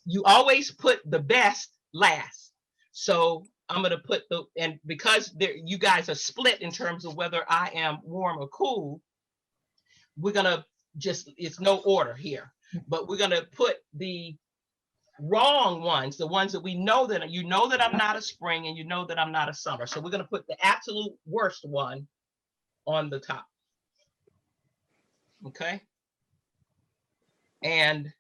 you always put the best last. So I'm gonna put and because you guys are split in terms of whether I am warm or cool, we're gonna it's no order here, but we're gonna put the wrong ones, the ones that we know that I'm not a spring and you know that I'm not a summer. So we're gonna put the absolute worst one on the top. Okay. And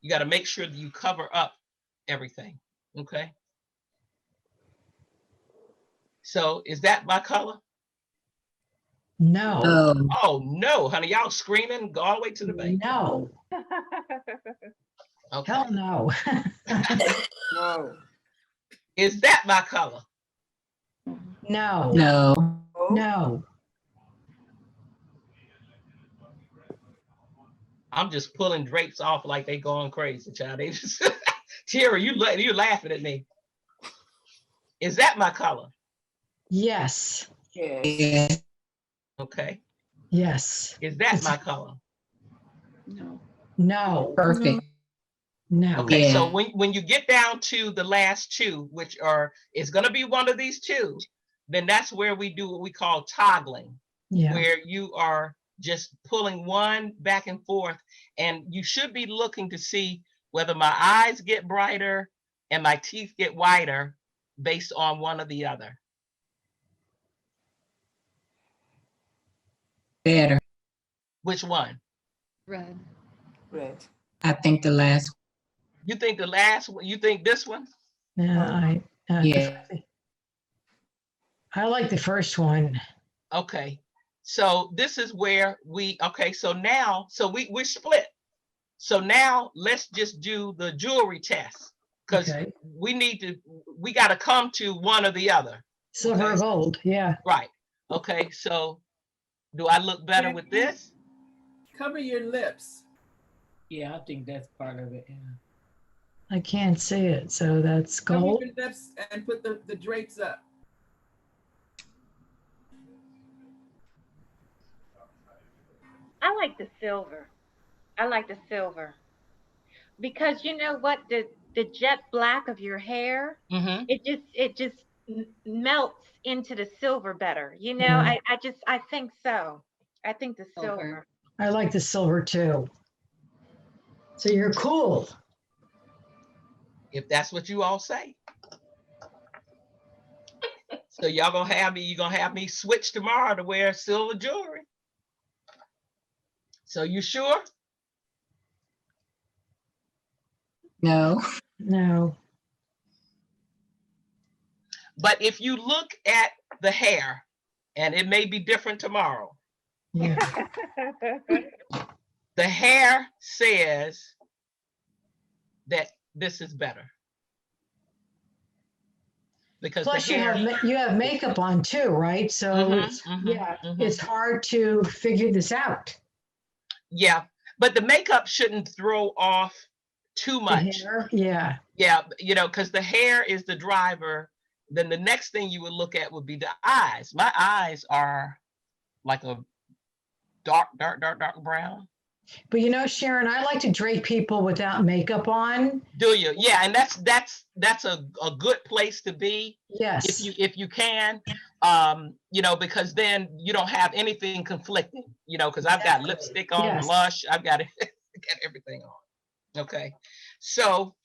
you got to make sure that you cover up everything. Okay. So is that my color? No, Oh no, honey, y'all screaming, go all the way to the bank. no, Okay. hell no. No. Is that my color? No, No. no. I'm just pulling drapes off like they going crazy, child. They just Tara, you laughing at me. Is that my color? Yes, Yes. Yeah. Okay. yes. Is that my color? No. No, Perfect. no. Okay, so Yeah. when you get down to the last two, which is going to be one of these two, then that's where we do what we call toggling, Yeah, where you are just pulling one back and forth, and you should be looking to see whether my eyes get brighter and my teeth get whiter based on one or the other. Better. Which one? Red. Red. I think the last. You think the last one? You think this one? yeah, Yeah. I like the first one. Okay. So this is where so now, we're split. So now let's just do the jewelry test, because Okay. we got to come to one or the other. Silver or Okay. gold, yeah. Right. Okay. So do I look better with this? Cover your lips. Yeah, I think that's part of it. Yeah. I can't see it, so that's Cover gold. your lips and put the drapes up. I like the silver. I like the silver because you know what, the jet black of your hair, Mm-hmm. it just melts into the silver better. You know, Yeah. I think so. I think the silver. I like the silver too. So you're cool. If that's what you all say. So you're gonna have me switch tomorrow to wear silver jewelry. So you sure? No. No. But if you look at the hair, and it may be different tomorrow, Yeah. the hair says that this is better. Because Plus the hair, you have makeup on too, right? So Mhm, it's, mhm, yeah, mhm. it's hard to figure this out. Yeah, but the makeup shouldn't throw off too The much. hair, yeah. Yeah, because the hair is the driver. Then the next thing you would look at would be the eyes. My eyes are like a dark brown. But you know, Sharon, I like to drape people without makeup on. Do you? Yeah, and that's a good place to be Yes. if you can, because then you don't have anything conflicting, because I've got lipstick on, Yes. blush, I've got got everything on. Okay, so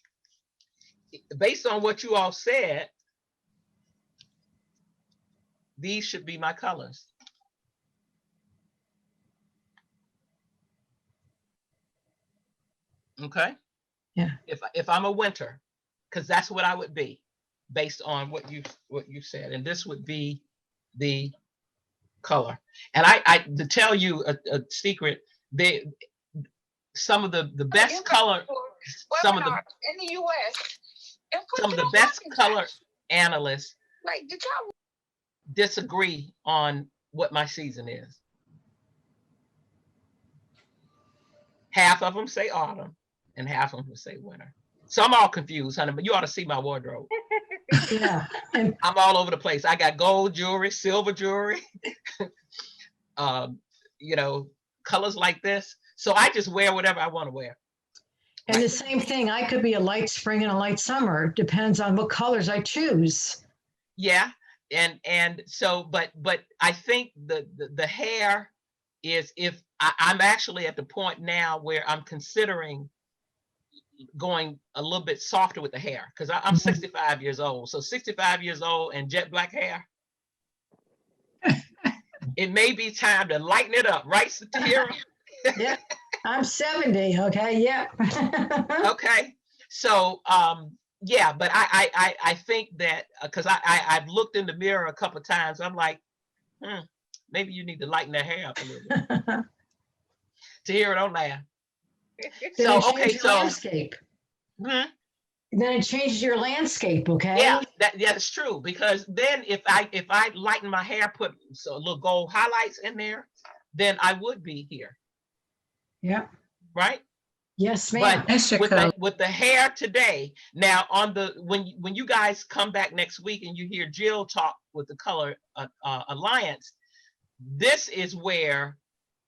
based on what you all said, these should be my colors. Okay. Yeah. If I'm a winter, because that's what I would be based on what you said, and this would be the color. And I to tell you a secret, some of the best color, some of the in the US. some of the best color analysts Like, did y'all disagree on what my season is. Half of them say autumn and half of them say winter. So I'm all confused, honey, but you ought to see my wardrobe. Yeah. And I'm all over the place. I got gold jewelry, silver jewelry, colors like this. So I just wear whatever I want to wear. And the same thing, I could be a light spring and a light summer. Depends on what colors I choose. Yeah. And so, but I think the hair is, if I'm actually at the point now where I'm considering going a little bit softer with the hair, because I'm 65 years old. So 65 years old and jet black hair, it may be time to lighten it up, right, Tahira? Yeah, I'm 70. Okay, yeah. Okay, so yeah, but I think that because I've looked in the mirror a couple of times, I'm like, maybe you need to lighten that hair up a little bit. Tahira, don't laugh. Then So it okay, changes so landscape. Then it changes your landscape. Okay. yeah, that's true, because then if I lighten my hair, put a little gold highlights in there, then I would be here. Yeah. Right. Yes, ma'am. But with the hair today, now on the when you guys come back next week and you hear Jill talk with the Color Alliance, this is where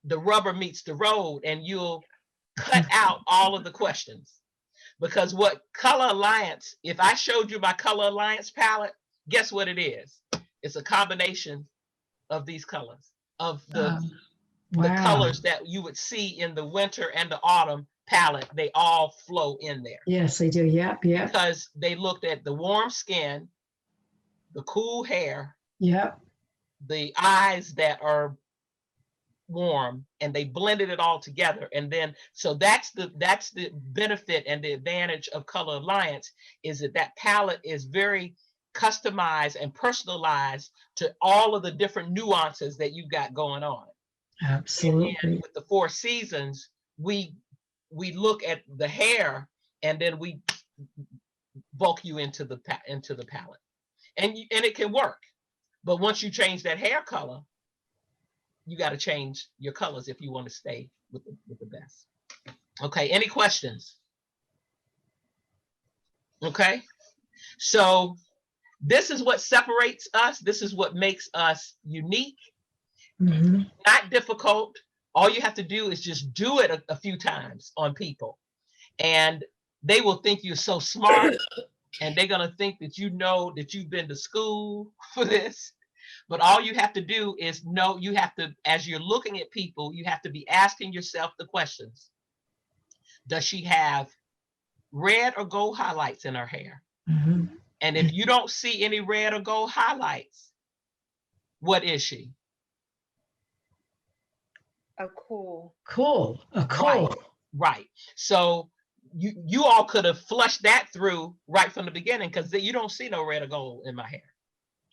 the rubber meets the road, and you'll cut out all of the questions. Because what Color Alliance, if I showed you my Color Alliance palette, guess what it is? It's a combination of these colors, of the colors that you would see in the winter and the autumn palette. They all flow in there. Yes, they do. Yep, yep. Because they looked at the warm skin, the cool hair, yep, the eyes that are warm, and they blended it all together. And then so that's the benefit and the advantage of Color Alliance, is that palette is very customized and personalized to all of the different nuances that you've got going on. Absolutely. And with the 4 seasons, we look at the hair, and then we bulk you into the palette, and it can work. But once you change that hair color, you got to change your colors if you want to stay with the best. Okay, any questions? Okay, so this is what separates us. This is what makes us unique. Not difficult. All you have to do is just do it a few times on people, and they will think you're so smart, and they're going to think that you know that you've been to school for this. But all you have to do is know, you have to, as you're looking at people, you have to be asking yourself the questions. Does she have red or gold highlights in her hair? And if you don't see any red or gold highlights, what is she? A cool. Cool. A cool. Right. So you all could have flushed that through right from the beginning, because you don't see no red or gold in my hair.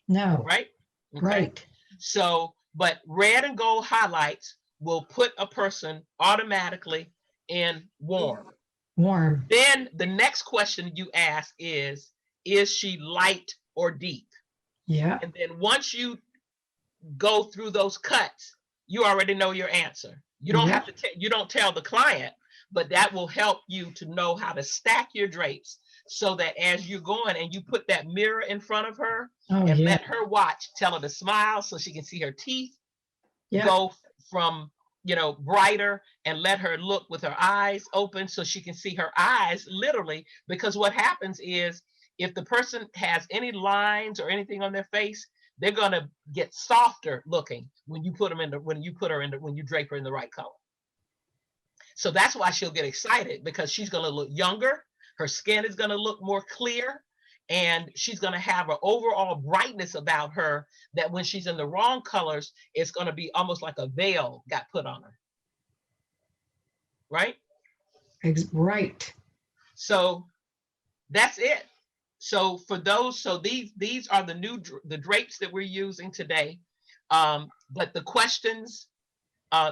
No. Right? Okay. Right. So, but red and gold highlights will put a person automatically in warm. Warm. Then the next question you ask is she light or deep? Yeah. And then once you go through those cuts, you already know your answer. You don't have to, you don't tell the client, but that will help you to know how to stack your drapes, so that as you're going and you put that mirror in front of her let her watch, tell her to smile so she can see her teeth go from, brighter, and let her look with her eyes open so she can see her eyes literally. Because what happens is, if the person has any lines or anything on their face, they're going to get softer looking when you put them in when you drape her in the right color. So that's why she'll get excited, because she's going to look younger. Her skin is going to look more clear, and she's going to have an overall brightness about her that when she's in the wrong colors, it's going to be almost like a veil got put on her. Right? Right. So that's it. So for those, these are the drapes that we're using today. But the questions,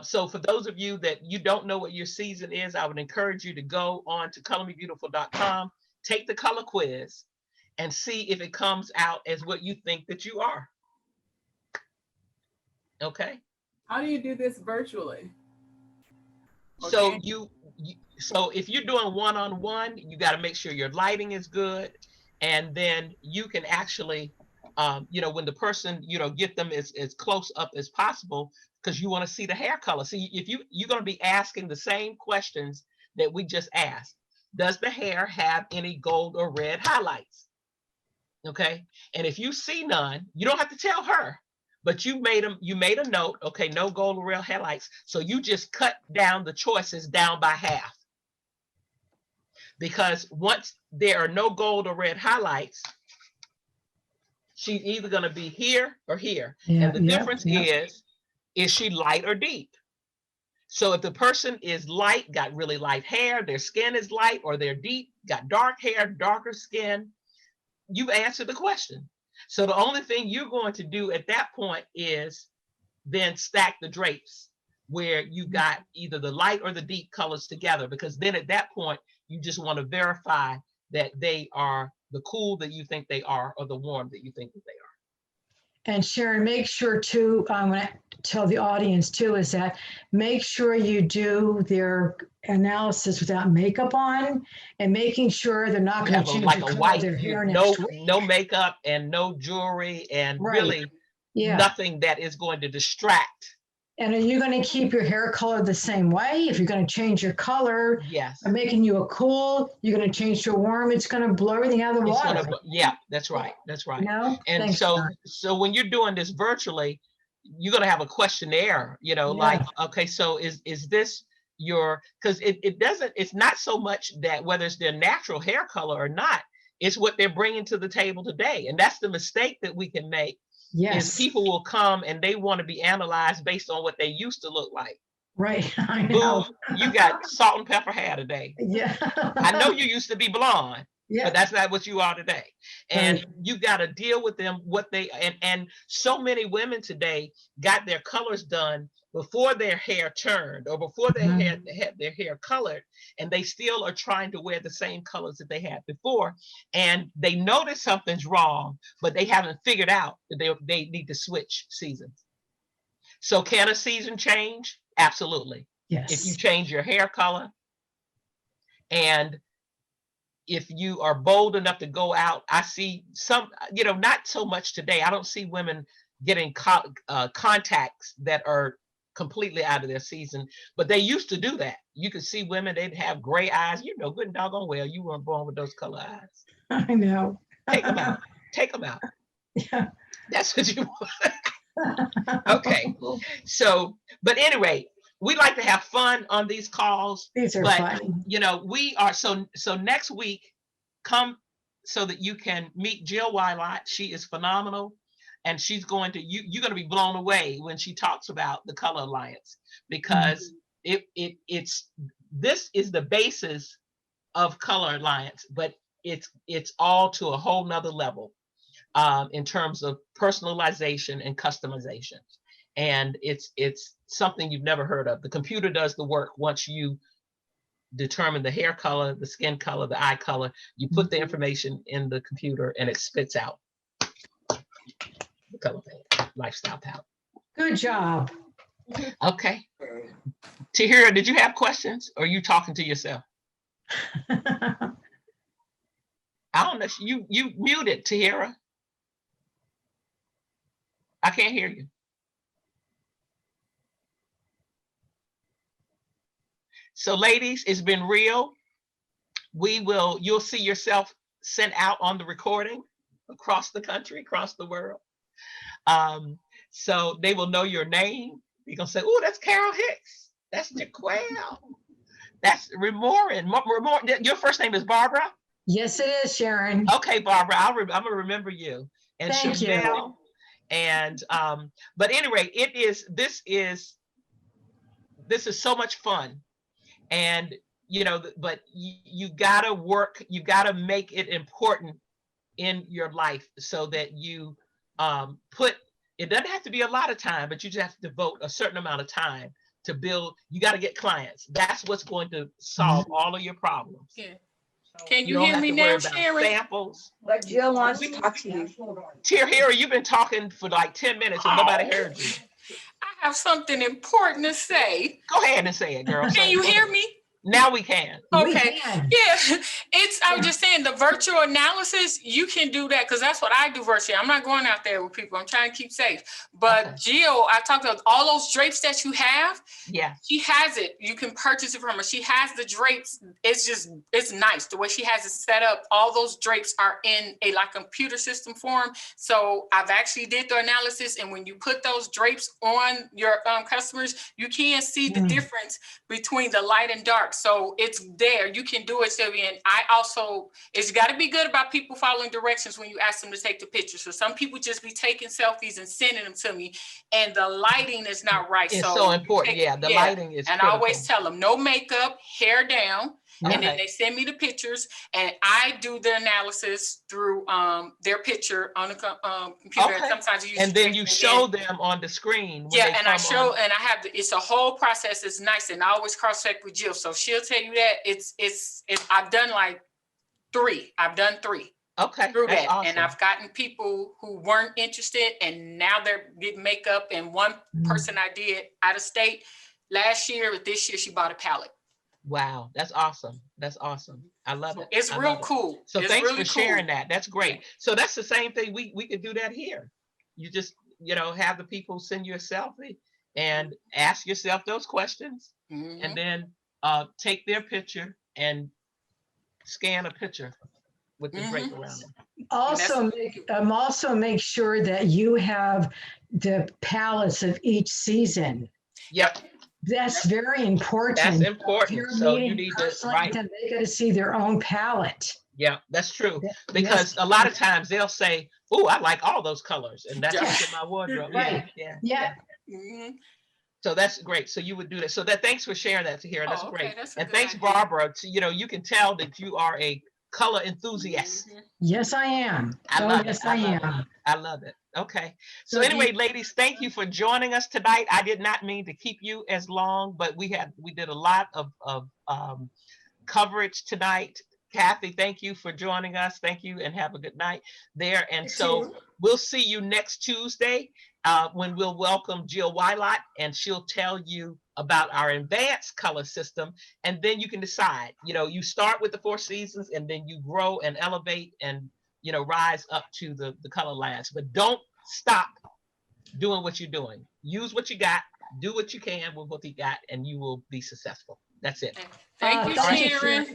so for those of you that you don't know what your season is, I would encourage you to go on to colormebeautiful.com, take the color quiz, and see if it comes out as what you think that you are. Okay. How do you do this virtually? So so if you're doing one-on-one, you got to make sure your lighting is good, and then you can actually, when the person, get them as close up as possible because you want to see the hair color. See, if you're going to be asking the same questions that we just asked. Does the hair have any gold or red highlights? Okay. And if you see none, you don't have to tell her, but you made a note. Okay, no gold or red highlights. So you just cut down the choices down by half. Because once there are no gold or red highlights, she's either going to be here or here. Yeah, and the difference is she light or deep? So if the person is light, got really light hair, their skin is light, or they're deep, got dark hair, darker skin, you've answered the question. So the only thing you're going to do at that point is then stack the drapes where you got either the light or the deep colors together, because then at that point, you just want to verify that they are the cool that you think they are, or the warm that you think that they are. And Sharon, make sure too, I'm going to tell the audience too, is that make sure you do their analysis without makeup on, and making sure they're not going to change like the a color white, of their hair no, next week. no makeup and no jewelry, and really nothing that is going to distract. And are you going to keep your hair color the same way? If you're going to change your color, yes, I'm making you a cool, you're going to change to a warm, it's going to blow everything out of the water. Yeah, that's right. That's right. No? And Thanks, so, Sharon. so when you're doing this virtually, you're going to have a questionnaire, you know, like, okay, so is this your, because it doesn't, it's not so much that whether it's their natural hair color or not, it's what they're bringing to the table today. And that's the mistake that we can make. Is people will come and they want to be analyzed based on what they used to look like. Right, I know. Boom, you got salt and pepper hair today. Yeah. I know you used to be blonde, but that's not what you are today. And you got to deal with them, what they, and so many women today got their colors done before their hair turned, or before they had their hair colored, and they still are trying to wear the same colors that they had before. And they notice something's wrong, but they haven't figured out that they need to switch seasons. So can a season change? Absolutely. Yes. If you change your hair color, and if you are bold enough to go out, I see some, you know, not so much today. I don't see women getting contacts that are completely out of their season, but they used to do that. You could see women, they'd have gray eyes. You know, good and doggone well, you weren't born with those color eyes. I know. Take them out. Take them out. Yeah. That's what you want. Okay. So, but anyway, we like to have fun on these calls. These are fun. You know, we are, so next week, come so that you can meet Jill Wylot. She is phenomenal. And she's going to, you're going to be blown away when she talks about the Color Alliance, because this is the basis of Color Alliance, but it's all to a whole nother level in terms of personalization and customization. And it's something you've never heard of. The computer does the work. Once you determine the hair color, the skin color, the eye color, you put the information in the computer and it spits out the color palette, lifestyle palette. Good job. Okay. Tahira, did you have questions, or are you talking to yourself? I don't know. You muted, Tahira. I can't hear you. So ladies, it's been real. You'll see yourself sent out on the recording across the country, across the world. So they will know your name. You're gonna say, oh, that's Carol Hicks. That's Jaquel. That's Remorin. Your first name is Barbara? Yes, it is, Sharon. Okay, Barbara, I'm gonna remember you. And thank Chanel. You. And but anyway, this is so much fun. And you know, but you gotta work, you gotta make it important in your life so that you it doesn't have to be a lot of time, but you just have to devote a certain amount of time to build. You got to get clients. That's what's going to solve all of your problems. Yeah. Can you hear me now, Sharon? Samples. But Jill wants to talk to you. Tahira, you've been talking for like 10 minutes and nobody heard you. I have something important to say. Go ahead and say it, girl. Can you hear me? Now we can. Okay. Yeah. I was just saying the virtual analysis, you can do that because that's what I do virtually. I'm not going out there with people. I'm trying to keep safe. But Jill, I talked about all those drapes that you have. Yeah. She has it. You can purchase it from her. She has the drapes. It's nice. The way she has it set up, all those drapes are in a like computer system form. So I've actually did the analysis. And when you put those drapes on your customers, you can see the difference between the light and dark. So it's there. You can do it, Sylvia. And I also, it's got to be good about people following directions when you ask them to take the picture. So some people just be taking selfies and sending them to me, and the lighting is not right. It's so important. The lighting is And critical. I always tell them no makeup, hair down. And then they send me the pictures, and I do the analysis through their picture on the computer. Okay. Sometimes you use and then you show them on the screen. When and I show, and I have it's a whole process. It's nice, and I always cross check with Jill, so she'll tell you that it's. I've done like 3. I've done 3. Okay. Through That's that, awesome. and I've gotten people who weren't interested, and now they're getting makeup. And one person I did out of state last year, but this year she bought a palette. Wow, that's awesome. That's awesome. I love it. It's real cool. So it's thanks really for sharing cool. that. That's great. So that's the same thing. We could do that here. You just, have the people send you a selfie and ask yourself those questions, and then take their picture and scan a picture with the drape around it. Also make sure that you have the palettes of each season. Yep. That's very important. That's important. So you need to, right. They got to see their own palette. Yeah, that's true. Because a lot of times they'll say, "Oh, I like all those colors," and that's what's in my wardrobe. Right. Yeah. So that's great. So you would do that. So thanks for sharing that to here. That's great. And thanks, Barbara. You can tell that you are a color enthusiast. Yes, I am. I love yes, it. I am. I love it. Okay. So anyway, ladies, thank you for joining us tonight. I did not mean to keep you as long, but we did a lot of coverage tonight. Kathy, thank you for joining us. Thank you, and have a good night there. And so we'll see you next Tuesday when we'll welcome Jill Wylot, and she'll tell you about our advanced color system. And then you can decide, you start with the 4 seasons, and then you grow and elevate and, rise up to the color labs. But don't stop doing what you're doing. Use what you got, do what you can with what you got, and you will be successful. That's it. Thank you, Sharon.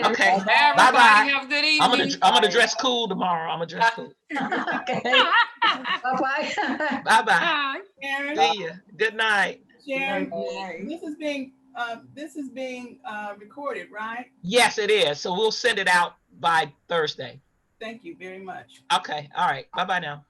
Okay. Bye-bye. Have a good evening. I'm gonna dress cool tomorrow. I'm gonna dress cool. Okay. Bye-bye. Bye-bye. Sharon. See ya. Good night. Sharon, this is being recorded, right? Yes, it is. So we'll send it out by Thursday. Thank you very much. Okay. All right. Bye-bye now.